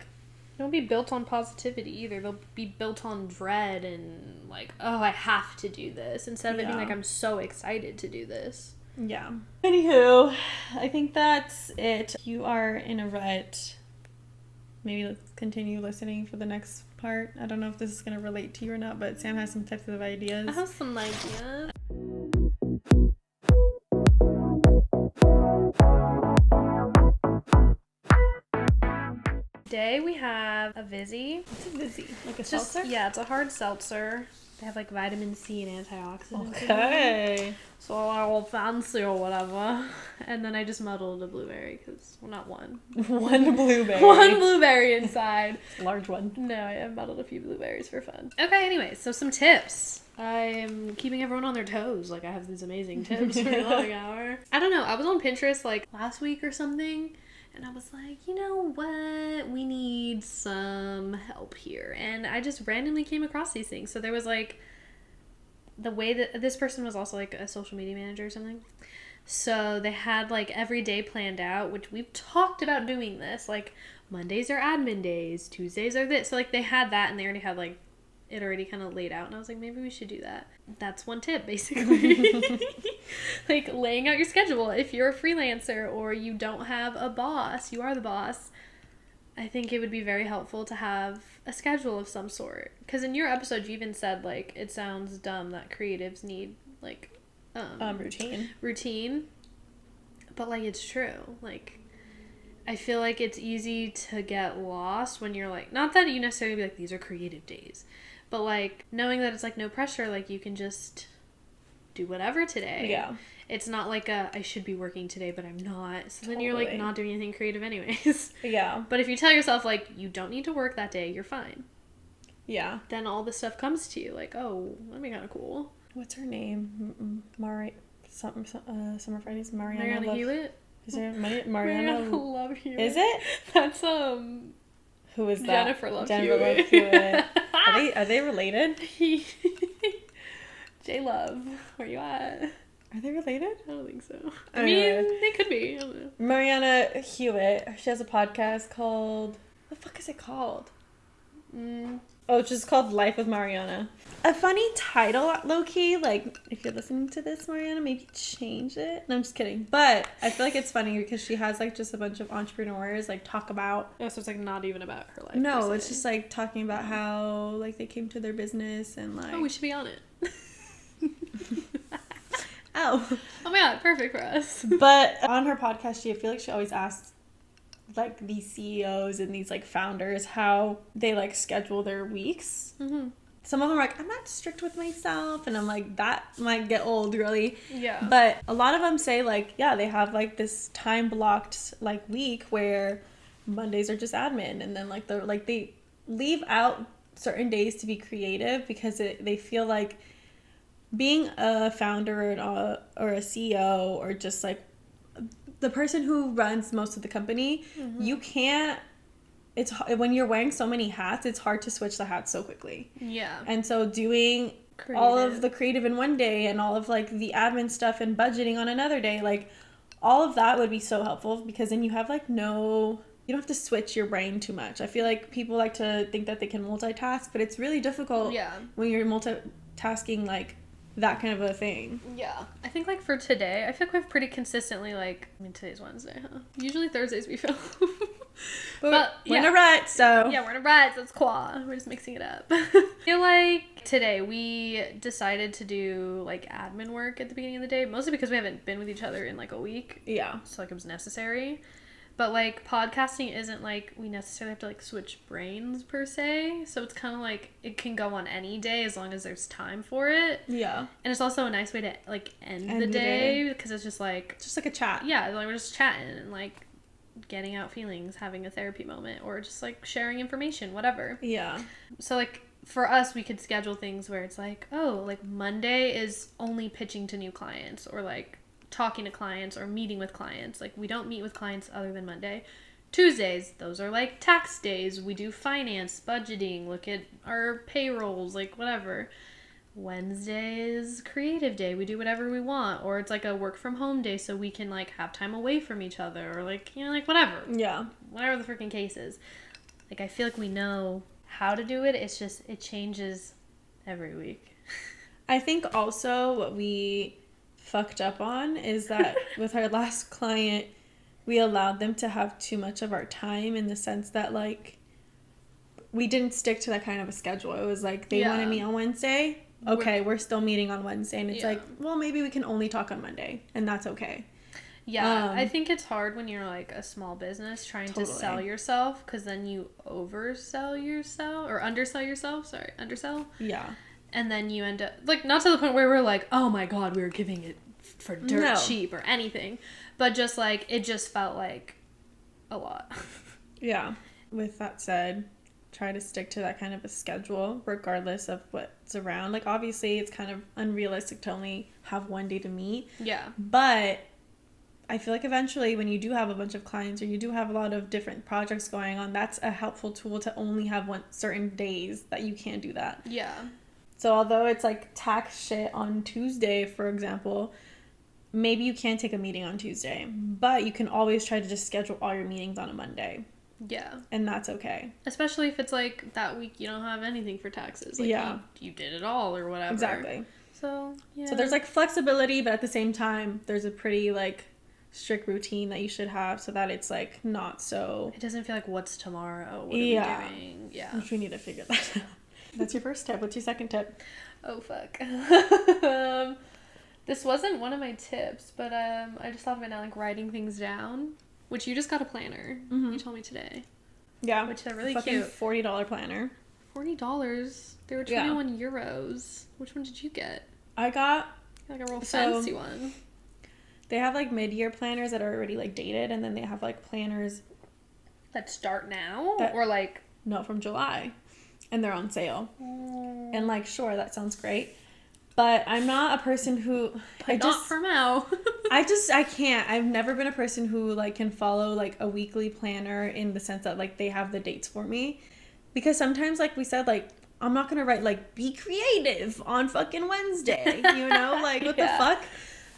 S2: They won't be built on positivity either. They'll be built on dread and, like, oh, I have to do this, instead of it being like, I'm so excited to do this.
S1: Yeah. Anywho, I think that's it. If you are in a rut, maybe let's continue listening for the next part. I don't know if this is going to relate to you or not, but Sam has some types of ideas.
S2: I have some ideas. Today we have a Vizzy.
S1: What's a Vizzy? Like a
S2: Just,
S1: seltzer?
S2: yeah, it's a hard seltzer. They have, like, vitamin C and antioxidants.
S1: Okay.
S2: So a little fancy or whatever. And then I just muddled a blueberry, because, well, not one.
S1: One blueberry.
S2: One blueberry inside.
S1: Large one.
S2: No, I muddled a few blueberries for fun. Okay, anyways, so some tips. I'm keeping everyone on their toes. Like, I have these amazing tips for a long hour. I don't know. I was on Pinterest, like, last week or something, and I was like, you know what? We need some help here. And I just randomly came across these things. So there was, like, the way that this person was also, like, a social media manager or something. So they had, like, every day planned out, which we've talked about doing this. Like, Mondays are admin days, Tuesdays are this. So, like, they had that, and they already had, like, it already kind of laid out, and I was like, maybe we should do that. That's one tip, basically. Like, laying out your schedule. If you're a freelancer or you don't have a boss, you are the boss, I think it would be very helpful to have a schedule of some sort. Because in your episode, you even said, like, it sounds dumb that creatives need, like,
S1: routine.
S2: But, like, it's true. Like, I feel like it's easy to get lost when you're like, not that you necessarily be like, these are creative days, but like knowing that it's like no pressure, like you can just do whatever today.
S1: Yeah.
S2: It's not like I should be working today, but I'm not. So then you're
S1: Totally.
S2: like not doing anything creative anyways.
S1: Yeah.
S2: But if you tell yourself like you don't need to work that day, you're fine.
S1: Yeah.
S2: Then all this stuff comes to you like, oh, that'd be kind of cool.
S1: What's her name? Summer Fridays.
S2: Mariana Hewitt?
S1: Is there Mariana
S2: Love Hewitt.
S1: Is it?
S2: That's
S1: Who is that?
S2: Jennifer Love
S1: Jennifer
S2: Hewitt.
S1: Love Hewitt. Are they related?
S2: J Love, where you at?
S1: Are they related?
S2: I don't think so. I
S1: Anyway.
S2: mean, they could be. I don't know.
S1: Mariana Hewitt. She has a podcast called. What the fuck is it called? Oh, it's just called Life with Mariana. A funny title, low-key. Like, if you're listening to this, Mariana, maybe change it. No, I'm just kidding. But I feel like it's funny because she has, like, just a bunch of entrepreneurs, like, talk about...
S2: Oh, so it's, like, not even about her life.
S1: No, it's just, like, talking about how, like, they came to their business and, like...
S2: Oh, we should be on it.
S1: Oh.
S2: Oh my god, perfect for us.
S1: But on her podcast, I feel like she always asks, like, these CEOs and these, like, founders how they, like, schedule their weeks.
S2: Mm-hmm.
S1: Some of them are like, I'm not strict with myself, and I'm like, that might get old really.
S2: Yeah.
S1: But a lot of them say, like, yeah, they have, like, this time blocked, like, week where Mondays are just admin, and then, like, they leave out certain days to be creative because they feel like being a founder or a CEO or just, like, the person who runs most of the company, you can't, it's when you're wearing so many hats, it's hard to switch the hats so quickly.
S2: Yeah.
S1: And so doing all of the creative in one day and all of, like, the admin stuff and budgeting on another day, like, all of that would be so helpful because then you have, like, you don't have to switch your brain too much. I feel like people like to think that they can multitask, but it's really difficult when you're multitasking, like, that kind of a thing.
S2: Yeah. I think, like, for today, I feel like we've pretty consistently, like, I mean, today's Wednesday, huh? Usually Thursdays we film.
S1: But we're in a rut, so...
S2: Yeah, we're in a rut, so it's qua. We're just mixing it up. I feel like today we decided to do, like, admin work at the beginning of the day, mostly because we haven't been with each other in, like, a week.
S1: Yeah.
S2: So, like, it was necessary. But, like, podcasting isn't, like, we necessarily have to, like, switch brains, per se. So it's kind of, like, it can go on any day as long as there's time for it.
S1: Yeah.
S2: And it's also a nice way to, like, end the day. Because it's just, like...
S1: Just, like, a chat.
S2: Yeah, like, we're just chatting and, like, getting out feelings, having a therapy moment. Or just, like, sharing information, whatever.
S1: Yeah.
S2: So, like, for us, we could schedule things where it's, like, oh, like, Monday is only pitching to new clients. Or, like... talking to clients or meeting with clients. Like, we don't meet with clients other than Monday. Tuesdays, those are like tax days. We do finance, budgeting, look at our payrolls, like whatever. Wednesday is creative day. We do whatever we want. Or it's like a work from home day so we can like have time away from each other or like, you know, like whatever.
S1: Yeah.
S2: Whatever the freaking case is. Like, I feel like we know how to do it. It's just, it changes every week.
S1: I think also what we fucked up on is that with our last client, we allowed them to have too much of our time in the sense that, like, we didn't stick to that kind of a schedule. It was like, they wanted me on Wednesday. Okay, we're still meeting on Wednesday. And it's like, well, maybe we can only talk on Monday. And that's okay.
S2: Yeah, I think it's hard when you're, like, a small business trying to sell yourself, because then you oversell yourself, or undersell yourself, undersell.
S1: Yeah.
S2: And then you end up, like, not to the point where we're like, oh my god, we were giving it for dirt cheap or anything, but just, like, it just felt like a lot.
S1: Yeah. With that said, try to stick to that kind of a schedule, regardless of what's around. Like, obviously, it's kind of unrealistic to only have one day to meet.
S2: Yeah.
S1: But I feel like eventually when you do have a bunch of clients or you do have a lot of different projects going on, that's a helpful tool to only have certain days that you can do that.
S2: Yeah.
S1: So although it's like tax shit on Tuesday, for example, maybe you can't take a meeting on Tuesday, but you can always try to just schedule all your meetings on a Monday.
S2: Yeah.
S1: And that's okay.
S2: Especially if it's like that week you don't have anything for taxes. Like, you did it all or whatever.
S1: Exactly.
S2: So, yeah.
S1: So there's like flexibility, but at the same time, there's a pretty like strict routine that you should have so that it's like not so...
S2: It doesn't feel like what's tomorrow? What are we doing? Yeah.
S1: Which we need to figure that out. That's your first tip. What's your second tip?
S2: Oh, fuck. This wasn't one of my tips, but I just thought of it now, like writing things down. Which you just got a planner. You told me today.
S1: Yeah.
S2: Which are really
S1: fucking
S2: cute.
S1: $40 planner.
S2: $40. They were 21 euros. Which one did you get?
S1: I got
S2: like a real fancy one.
S1: They have like mid-year planners that are already like dated, and then they have like planners
S2: that start now or like
S1: no, from July, and they're on sale. And like, sure, that sounds great, but I'm not a person who
S2: not for now.
S1: I can't. I've never been a person who like can follow like a weekly planner in the sense that like they have the dates for me, because sometimes, like we said, like I'm not gonna write like be creative on fucking Wednesday, you know, like what the fuck.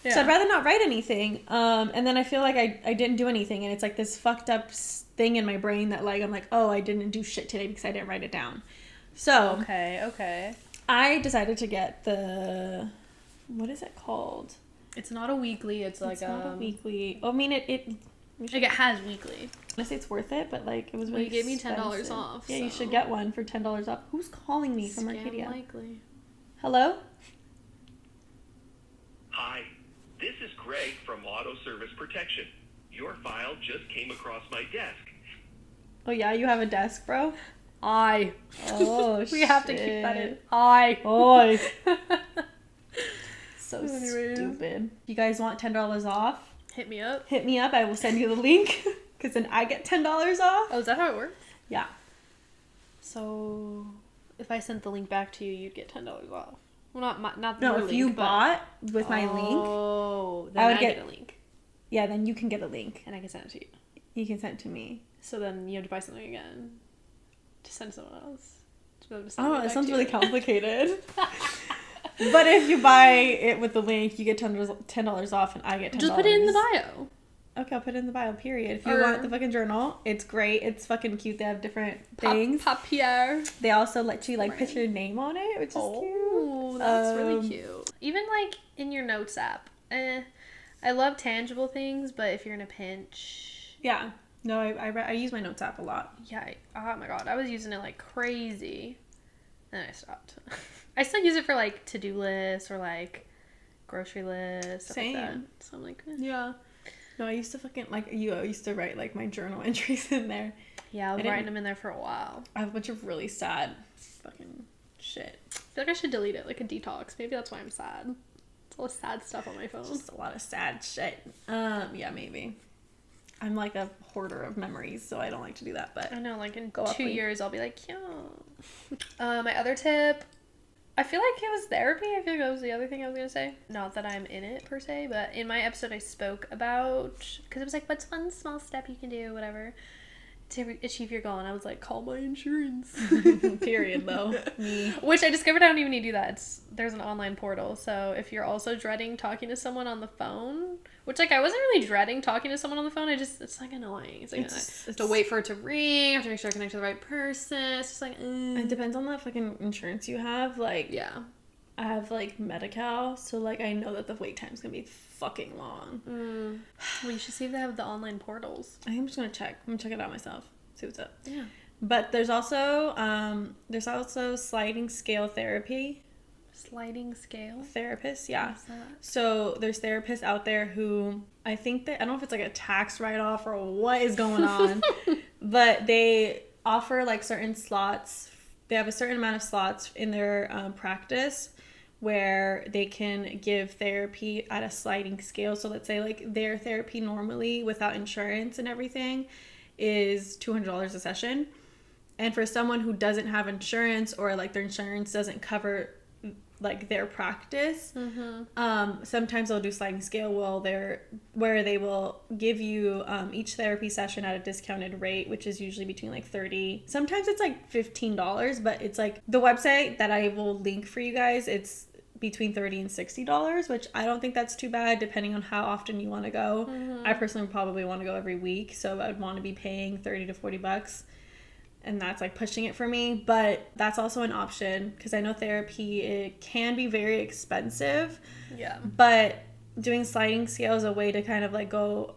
S1: Yeah. So I'd rather not write anything. And then I feel like I didn't do anything, and it's like this fucked up thing in my brain that like I'm like, oh, I didn't do shit today because I didn't write it down. So
S2: okay.
S1: I decided to get the, what is it called?
S2: It's not a weekly. It's like
S1: not a weekly. I mean it
S2: has weekly.
S1: Honestly, it's worth it, but like it was really
S2: you gave me $10 off.
S1: Yeah, so. You should get one for $10 off. Who's calling me from Arcadia?
S2: Likely.
S1: Hello?
S3: Hi, this is Greg from Auto Service Protection. Your file just came across my desk.
S1: Oh yeah, you have a desk, bro?
S2: Aye.
S1: Oh,
S2: we have to keep that in. Aye.
S1: Oi. So stupid. You guys want $10 off?
S2: Hit me up.
S1: Hit me up. I will send you the link, because then I get $10 off.
S2: Oh, is that how it works?
S1: Yeah.
S2: So, if I sent the link back to you, you'd get $10 off. Well, not
S1: no. If
S2: link,
S1: you bought with my link,
S2: then I would get a link.
S1: Yeah, then you can get a link,
S2: and I can send it to you.
S1: You can send it to me.
S2: So then you have to buy something again to send to someone else.
S1: Oh, it sounds really complicated. But if you buy it with the link, you get $10 off, and I get $10.
S2: Just put it in the bio.
S1: Okay, I'll put it in the bio, period. If you want the fucking journal, it's great. It's fucking cute. They have different things.
S2: Papier.
S1: They also let you, like, put your name on it, which is cute.
S2: Oh, that's really cute. Even, like, in your notes app. I love tangible things, but if you're in a pinch...
S1: Yeah. No, I use my notes app a lot.
S2: Yeah. Oh, my God. I was using it like crazy. And then I stopped. I still use it for, like, to-do lists or, like, grocery lists. Stuff
S1: Same.
S2: like that. So I'm like...
S1: Yeah. No, I used to fucking, like, I used to write, like, my journal entries in there.
S2: Yeah, I was writing them in there for a while.
S1: I have a bunch of really sad fucking shit.
S2: I feel like I should delete it, like a detox. Maybe that's why I'm sad. It's all the sad stuff on my phone.
S1: Just a lot of sad shit. Yeah, maybe. I'm like a hoarder of memories, so I don't like to do that, but...
S2: I know, like in 2 years, I'll be like, yeah. My other tip... I feel like it was therapy. I feel like that was the other thing I was going to say. Not that I'm in it, per se, but in my episode I spoke about... Because it was like, what's one small step you can do, whatever, to achieve your goal? And I was like, call my insurance.
S1: Period, though. Me.
S2: Which I discovered I don't even need to do that. There's an online portal. So if you're also dreading talking to someone on the phone... Which, like, I wasn't really dreading talking to someone on the phone. It's, like, annoying. It's, like, it's to wait for it to ring. I have to make sure I connect to the right person. It's just, like,
S1: It depends on the fucking insurance you have. Like,
S2: yeah.
S1: I have, like, Medi-Cal, so, like, I know that the wait time's gonna be fucking long.
S2: Well, you should see if they have the online portals.
S1: I think I'm just gonna check. I'm gonna check it out myself. See what's up.
S2: Yeah.
S1: But there's also sliding scale therapy.
S2: Sliding scale?
S1: Therapists, yeah.
S2: What's that?
S1: So there's therapists out there who, I think that, I don't know if it's like a tax write-off or what is going on, but they offer like certain slots. They have a certain amount of slots in their practice where they can give therapy at a sliding scale. So let's say like their therapy normally without insurance and everything is $200 a session. And for someone who doesn't have insurance, or like their insurance doesn't cover like their practice, sometimes they'll do sliding scale where they will give you each therapy session at a discounted rate, which is usually between like $30, sometimes it's like $15, but it's like the website that I will link for you guys, it's between $30 and $60, which I don't think that's too bad depending on how often you want to go. I personally probably want to go every week, so I would want to be paying $30 to $40, and that's like pushing it for me, but that's also an option because I know therapy, it can be very expensive.
S2: Yeah.
S1: But doing sliding scale is a way to kind of like go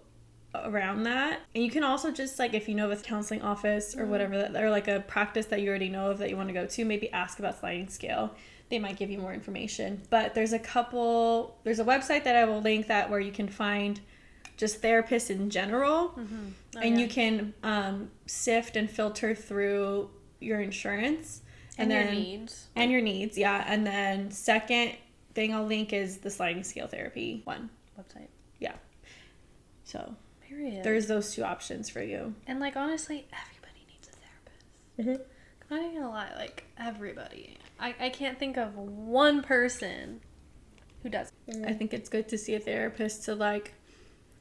S1: around that. And you can also just like, if you know of a counseling office or whatever, or like a practice that you already know of that you want to go to, maybe ask about sliding scale. They might give you more information. But there's a website that I will link that where you can find just therapists in general.
S2: Oh,
S1: And
S2: yeah.
S1: you can sift and filter through your insurance.
S2: And your
S1: then,
S2: needs.
S1: And your needs, yeah. And then second thing I'll link is the sliding scale therapy one.
S2: Website.
S1: Yeah. So
S2: Period.
S1: there's those two options for you.
S2: And, like, honestly, everybody needs a therapist. I'm not even gonna lie, like, everybody. I can't think of one person who doesn't.
S1: I think it's good to see a therapist to, like,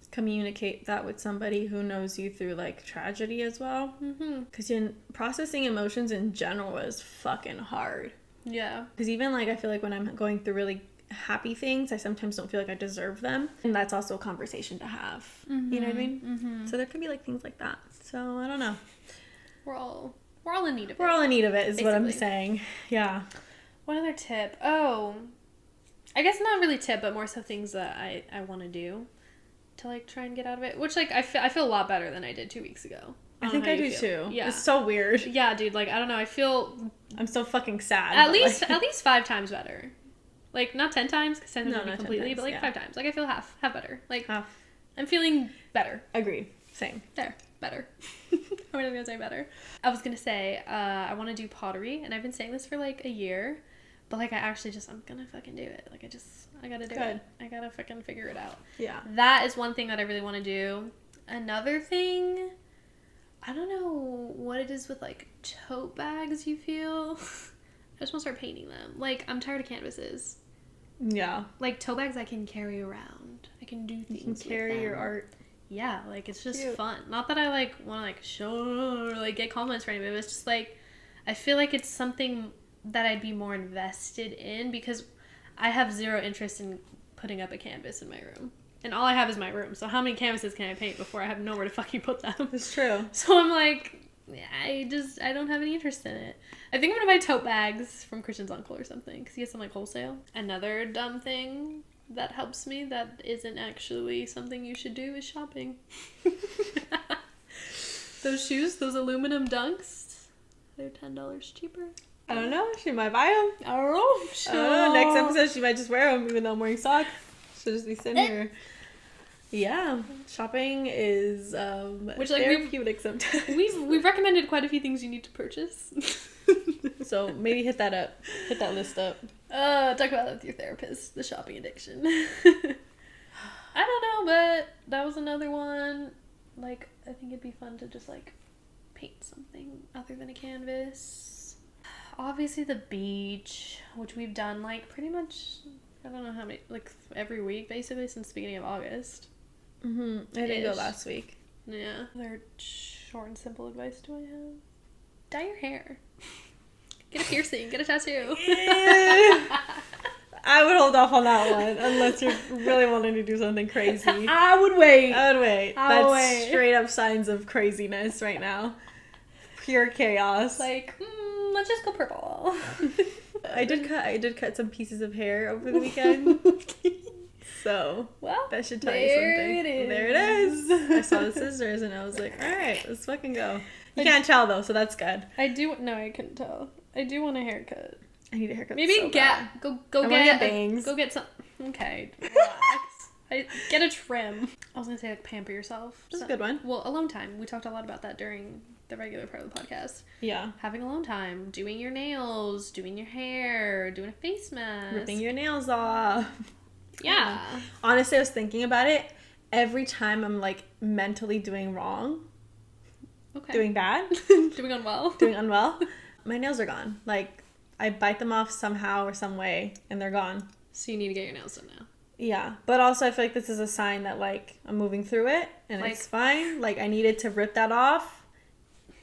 S1: communicate that with somebody who knows you through, like, tragedy as well. Because processing emotions in general is fucking hard.
S2: Yeah.
S1: Because even, like, I feel like when I'm going through really happy things, I sometimes don't feel like I deserve them. And that's also a conversation to have. You know what I mean? So there could be, like, things like that. So, I don't know.
S2: We're all in need of it.
S1: We're all in need of it, is what I'm
S2: Basically.
S1: saying. Yeah.
S2: One other tip. Oh, I guess not really tip, but more so things that I want to do to, like, try and get out of it. Which, like, I feel a lot better than I did 2 weeks ago.
S1: I think
S2: know
S1: I
S2: how
S1: do
S2: you feel.
S1: too.
S2: Yeah.
S1: It's so weird.
S2: Yeah, dude. Like, I don't know. I feel
S1: I'm so fucking sad.
S2: at
S1: but,
S2: least
S1: like,
S2: at least 5 times better. Like, not 10 times, because 10 times
S1: No,
S2: would be
S1: not 10
S2: completely,
S1: times,
S2: but, like,
S1: yeah.
S2: 5 times. Like, I feel half better. Like,
S1: Half.
S2: I'm feeling better.
S1: Agreed. Same.
S2: There. Better. I'm not gonna say better. I was gonna say, I want to do pottery, and I've been saying this for, like, a year, but, like, I'm gonna fucking do it. Like, I gotta do
S1: Good.
S2: it. I gotta fucking figure it out.
S1: Yeah.
S2: That is one thing that I really want to do. Another thing, I don't know what it is with, like, tote bags you feel. I just want to start painting them. Like, I'm tired of canvases.
S1: Yeah.
S2: Like, tote bags I can carry around. I can do things
S1: You can carry
S2: with
S1: your
S2: them.
S1: art.
S2: Yeah, like, it's just
S1: Cute.
S2: fun. Not that I, like, want to, like, show or, like, get compliments for anybody, but it's just, like, I feel like it's something that I'd be more invested in, because I have zero interest in putting up a canvas in my room. And all I have is my room, so how many canvases can I paint before I have nowhere to fucking put them?
S1: It's true.
S2: So I'm like, I don't have any interest in it. I think I'm gonna buy tote bags from Christian's uncle or something, because he has some, like, wholesale. Another dumb thing that helps me that isn't actually something you should do is shopping. Those shoes, those aluminum dunks, they're $10 cheaper.
S1: I don't know. She might buy them.
S2: I don't know.
S1: I don't know. Next episode, she might just wear them, even though I'm wearing socks. She'll just be sitting here. Yeah, shopping is
S2: Which, like,
S1: therapeutic sometimes.
S2: We've recommended quite a few things you need to purchase.
S1: So maybe hit that up. Hit that list up.
S2: Talk about it with your therapist, the shopping addiction. I don't know, but that was another one. Like, I think it'd be fun to just, like, paint something other than a canvas. Obviously the beach, which we've done, like, pretty much, I don't know how many, like, every week, basically, since the beginning of August.
S1: I didn't go
S2: Ish.
S1: last week.
S2: Yeah. Other short and simple advice do I have? Dye your hair. Get a piercing. Get a tattoo.
S1: I would hold off on that one unless you're really wanting to do something crazy.
S2: I would wait.
S1: I would wait.
S2: I would
S1: That's
S2: wait.
S1: straight up signs of craziness right now. Pure chaos.
S2: Like, let's just go purple.
S1: I did cut some pieces of hair over the weekend. So
S2: Well,
S1: that should tell you
S2: there
S1: something.
S2: it is.
S1: There it is. I saw the scissors and I was like, all right, let's fucking go. You can't tell though, so that's good.
S2: I couldn't tell. I do want a haircut.
S1: I need a haircut.
S2: Maybe
S1: so bad.
S2: go
S1: I wanna get bangs.
S2: Go get some. Okay, relax. Get a trim. I was gonna say, like, pamper yourself.
S1: That's a good one.
S2: Well, alone time. We talked a lot about that during the regular part of the podcast.
S1: Yeah.
S2: Having alone time, doing your nails, doing your hair, doing a face mask,
S1: Ripping your nails off.
S2: Yeah.
S1: Honestly, I was thinking about it. Every time I'm like mentally doing wrong,
S2: Okay.
S1: doing bad,
S2: Doing unwell.
S1: doing unwell, my nails are gone. Like, I bite them off somehow or some way and they're gone.
S2: So you need to get your nails done now.
S1: Yeah. But also I feel like this is a sign that like I'm moving through it and
S2: Like-
S1: it's fine. Like, I needed to rip that off.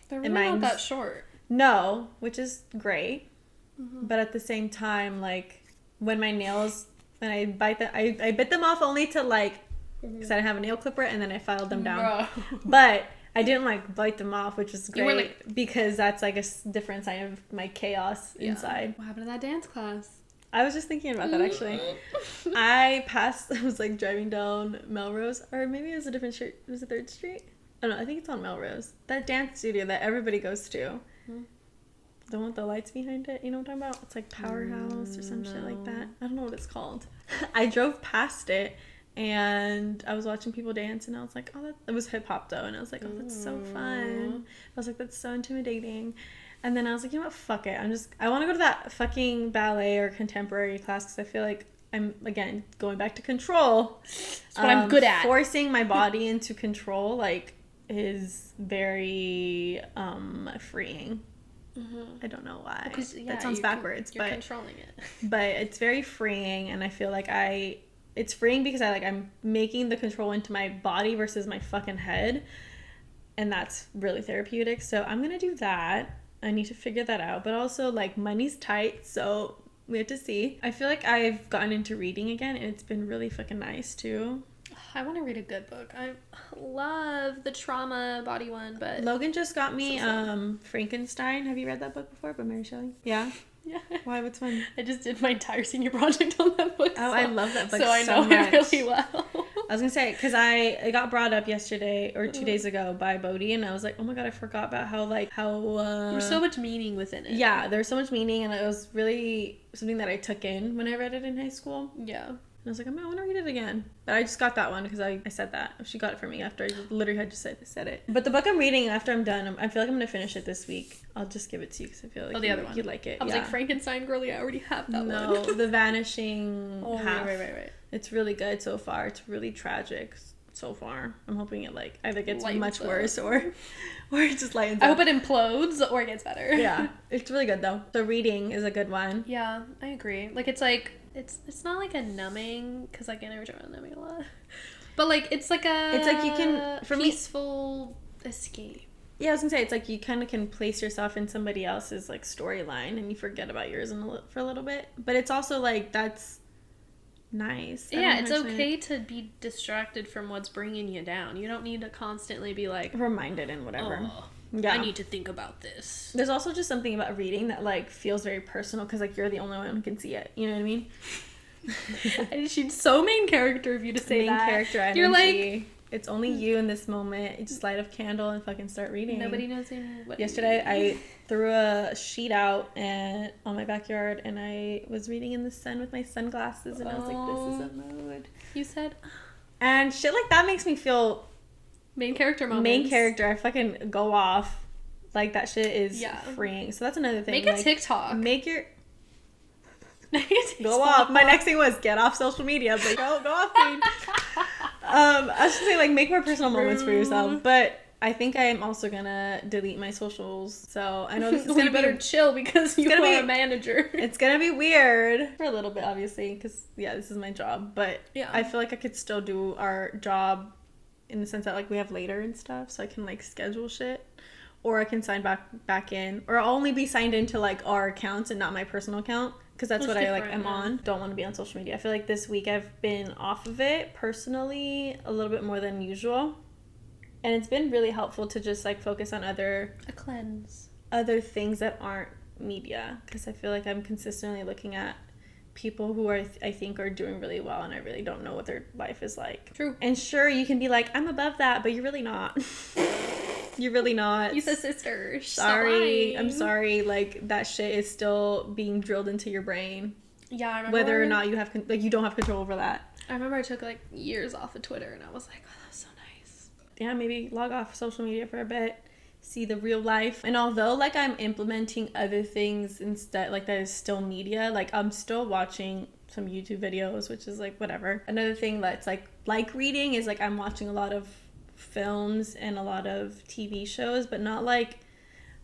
S2: They're
S1: And
S2: really not
S1: mine's-
S2: that short.
S1: No, which is great.
S2: Mm-hmm.
S1: But at the same time, like, when my nails, when I bite them, I bit them off only to like, because I didn't have a nail clipper, and then I filed them down.
S2: Bro.
S1: But I didn't like bite them off, which was
S2: You weren't,
S1: great because that's like a different sign of my chaos
S2: Yeah.
S1: inside.
S2: What happened to that dance class?
S1: I was just thinking about that actually. I was like driving down Melrose, or maybe it was a different street. Was it 3rd Street? Oh no, I think it's on Melrose. That dance studio that everybody goes to. The one with the lights behind it, you know what I'm talking about? It's like Powerhouse or some shit like that. I don't know what it's called. I drove past it and I was watching people dance, and I was like, oh, it was hip hop though, and I was like, oh, that's so fun. I was like, that's so intimidating. And then I was like, you know what, fuck it. I want to go to that fucking ballet or contemporary class, because I feel like I'm, again, going back to control.
S2: That's what I'm good at.
S1: Forcing my body into control, like, is very freeing. I don't know why. That sounds backwards,
S2: you're
S1: but
S2: controlling it.
S1: But it's very freeing, and I feel like it's freeing because I'm making the control into my body versus my fucking head, and that's really therapeutic. So I'm gonna do that. I need to figure that out, but also, like, money's tight, so we have to see. I feel like I've gotten into reading again, and it's been really fucking nice too.
S2: I want to read a good book. I love the trauma body one, but
S1: Logan just got me Frankenstein. Have you read that book before, by Mary Shelley? Yeah.
S2: Yeah.
S1: Why? What's fun?
S2: I just did my entire senior project on that book.
S1: Oh, I love that book
S2: so I know
S1: much.
S2: it really well.
S1: I was gonna say, because it got brought up yesterday or 2 days ago by Bodhi, and I was like, oh my god, I forgot about how there's
S2: so much meaning within it.
S1: Yeah, there's so much meaning, and it was really something that I took in when I read it in high school.
S2: Yeah.
S1: And I was like, I want to read it again. But I just got that one because I said that. She got it for me after I literally had just said it. But the book I'm reading, after I'm done, I feel like I'm going to finish it this week. I'll just give it to you because I feel like
S2: the other one.
S1: You'd like it.
S2: I was like, Frankenstein, girly, I already have that one.
S1: No, The Vanishing Half.
S2: Right.
S1: It's really good so far. It's really tragic so far. I'm hoping it, like, either gets much worse or it just lightens up.
S2: I hope it implodes or it gets better.
S1: Yeah. It's really good, though. The reading is a good one.
S2: Yeah, I agree. Like, it's like... It's not like a numbing, because like I never talk about numbing a lot, but like it's like you can peaceful escape.
S1: Yeah, I was gonna say, it's like you kind of can place yourself in somebody else's like storyline, and you forget about yours for a little bit. But it's also like, that's nice.
S2: Yeah, it's okay to be distracted from what's bringing you down. You don't need to constantly be like
S1: reminded and whatever.
S2: Oh,
S1: yeah.
S2: I need to think about this.
S1: There's also just something about reading that like feels very personal, because like you're the only one who can see it. You know what I mean?
S2: And she's so main character of you to say that.
S1: Main character energy.
S2: You're like,
S1: it's only you in this moment. You just light a candle and fucking start reading.
S2: Nobody knows what.
S1: Yesterday, I threw a sheet out on my backyard, and I was reading in the sun with my sunglasses, and I was like, this is a mood.
S2: You said.
S1: And shit like that makes me feel...
S2: Main character moments.
S1: Main character. I fucking go off. Like, that shit is freeing. So that's another thing.
S2: Make a TikTok.
S1: Go off. My next thing was get off social media, but go off, dude. I should say, like, make more personal moments for yourself. But I think I am also gonna delete my socials. So I know this is gonna
S2: better chill, because you are a manager.
S1: It's gonna be weird for a little bit, obviously, because this is my job. But I feel like I could still do our job in the sense that like we have later and stuff, so I can like schedule shit, or I can sign back in, or I'll only be signed into like our accounts and not my personal account, because that's what I like am on. Don't want to be on social media. I feel like this week I've been off of it personally a little bit more than usual, and it's been really helpful to just like focus on other things that aren't media, because I feel like I'm consistently looking at people who I think are doing really well, and I really don't know what their life is like.
S2: True.
S1: And sure, you can be like, I'm above that, but you're really not. You're really not.
S2: You said sister.
S1: Sorry. I'm sorry. Like, that shit is still being drilled into your brain.
S2: Yeah, I remember.
S1: Whether or not you have, you don't have control over that.
S2: I remember I took like years off of Twitter, and I was like, oh, that was so nice.
S1: Yeah, maybe log off social media for a bit. See the real life. And although like I'm implementing other things instead, like that is still media, like I'm still watching some YouTube videos, which is like whatever. Another thing that's like reading is like I'm watching a lot of films and a lot of TV shows, but not like,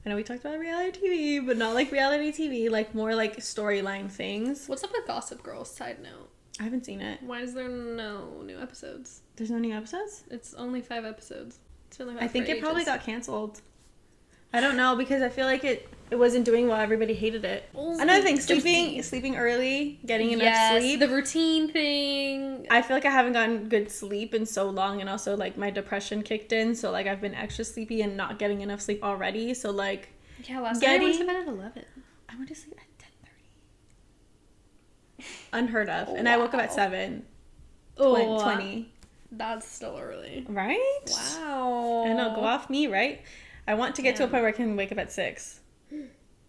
S1: I know we talked about reality TV, but not like reality TV, like more like storyline things.
S2: What's up with Gossip Girl? Side note.
S1: I haven't seen it.
S2: Why is there no new episodes?
S1: There's no new episodes?
S2: It's only 5 episodes. It's been like
S1: I think it probably got canceled. I don't know, because I feel like it wasn't doing well. Everybody hated it. Another thing, sleeping early, getting enough sleep.
S2: The routine thing.
S1: I feel like I haven't gotten good sleep in so long, and also like my depression kicked in, so like I've been extra sleepy and not getting enough sleep already. So like
S2: last night I went to bed at 11.
S1: I went to sleep at 10:30. Unheard of. And I woke up at 7. 20.
S2: That's still early.
S1: Right?
S2: Wow.
S1: I know, go off me, right? I want to get to a point where I can wake up at 6.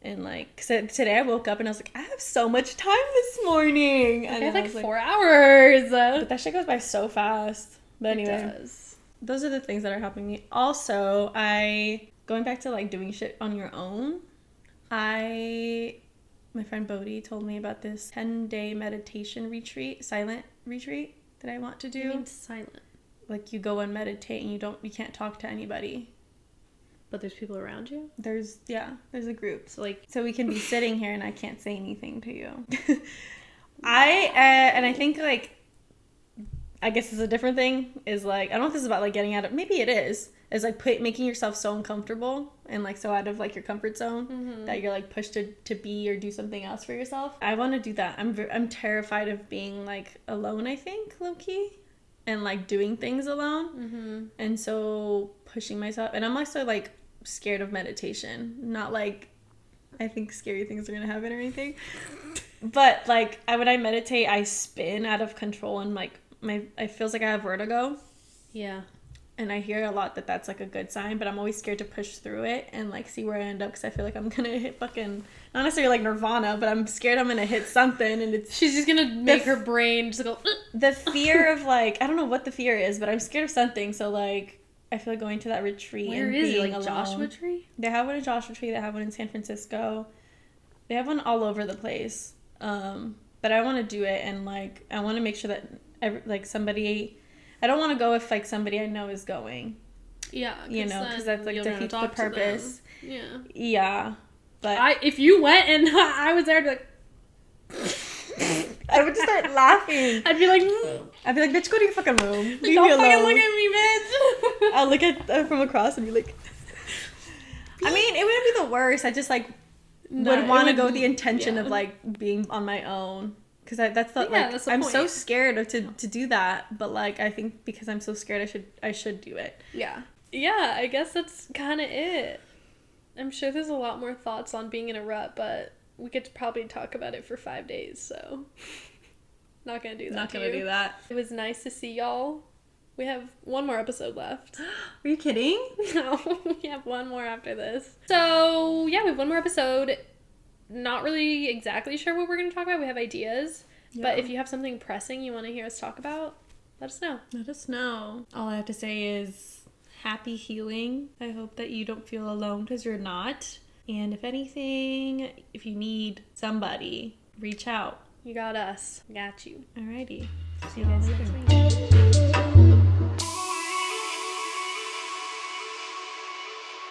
S1: And like, cause today I woke up and I was like, I have so much time this morning.
S2: I
S1: And
S2: had
S1: then I
S2: like
S1: was
S2: 4 hours.
S1: but that shit goes by so fast. But anyway,
S2: It does.
S1: those are the things that are helping me. Also, going back to like doing shit on your own. My friend Bodhi told me about this 10-day meditation retreat, silent retreat that I want to do.
S2: You mean silent?
S1: Like you go and meditate and you can't talk to anybody.
S2: But there's people around you?
S1: There's a group.
S2: So
S1: we can be sitting here and I can't say anything to you. I think like, I guess it's a different thing is like, I don't know if this is about like getting out of, maybe it is like making yourself so uncomfortable and like so out of like your comfort zone that you're like pushed to be or do something else for yourself. I want to do that. I'm terrified of being like alone, I think, low-key, and like doing things alone. And so pushing myself, and I'm also like scared of meditation, not like I think scary things are gonna happen or anything, but like when I meditate I spin out of control and like I feels like I have vertigo.
S2: Yeah.
S1: And I hear a lot that that's like a good sign, but I'm always scared to push through it and like see where I end up, because I feel like I'm gonna hit fucking, not necessarily like nirvana, but I'm scared I'm gonna hit something and
S2: she's just gonna make her brain just go
S1: the fear of like, I don't know what the fear is, but I'm scared of something. So like I feel like going to that retreat.
S2: Where
S1: and
S2: is
S1: being
S2: it? Like
S1: alone.
S2: Joshua Tree?
S1: They have one in Joshua Tree. They have one in San Francisco. They have one all over the place. But I want to do it, and like I want to make sure that somebody. I don't want to go if like somebody I know is going.
S2: Yeah,
S1: because that's like defeats the purpose.
S2: Yeah.
S1: Yeah, but
S2: if you went and I was there, I'd be like.
S1: I would just start laughing.
S2: I'd be like,
S1: bitch, go to your fucking room.
S2: Like, don't fucking look at me, bitch.
S1: I'll look at from across and be like, I mean, it wouldn't be the worst. I just like would want to go with the intention of like being on my own, because that's the that's the I'm point. So scared to do that, but like I think because I'm so scared, I should do it.
S2: Yeah, I guess that's kind of it. I'm sure there's a lot more thoughts on being in a rut, but we could probably talk about it for 5 days, so not gonna do that.
S1: Not gonna do that.
S2: It was nice to see y'all. We have one more episode left.
S1: Are you kidding?
S2: No, we have one more after this. So yeah, we have one more episode. Not really exactly sure what we're gonna talk about. We have ideas, but if you have something pressing you want to hear us talk about, let us know.
S1: Let us know. All I have to say is happy healing. I hope that you don't feel alone, because you're not. And if anything, if you need somebody, reach out.
S2: You got us. Got you.
S1: Alrighty.
S2: See you guys next week.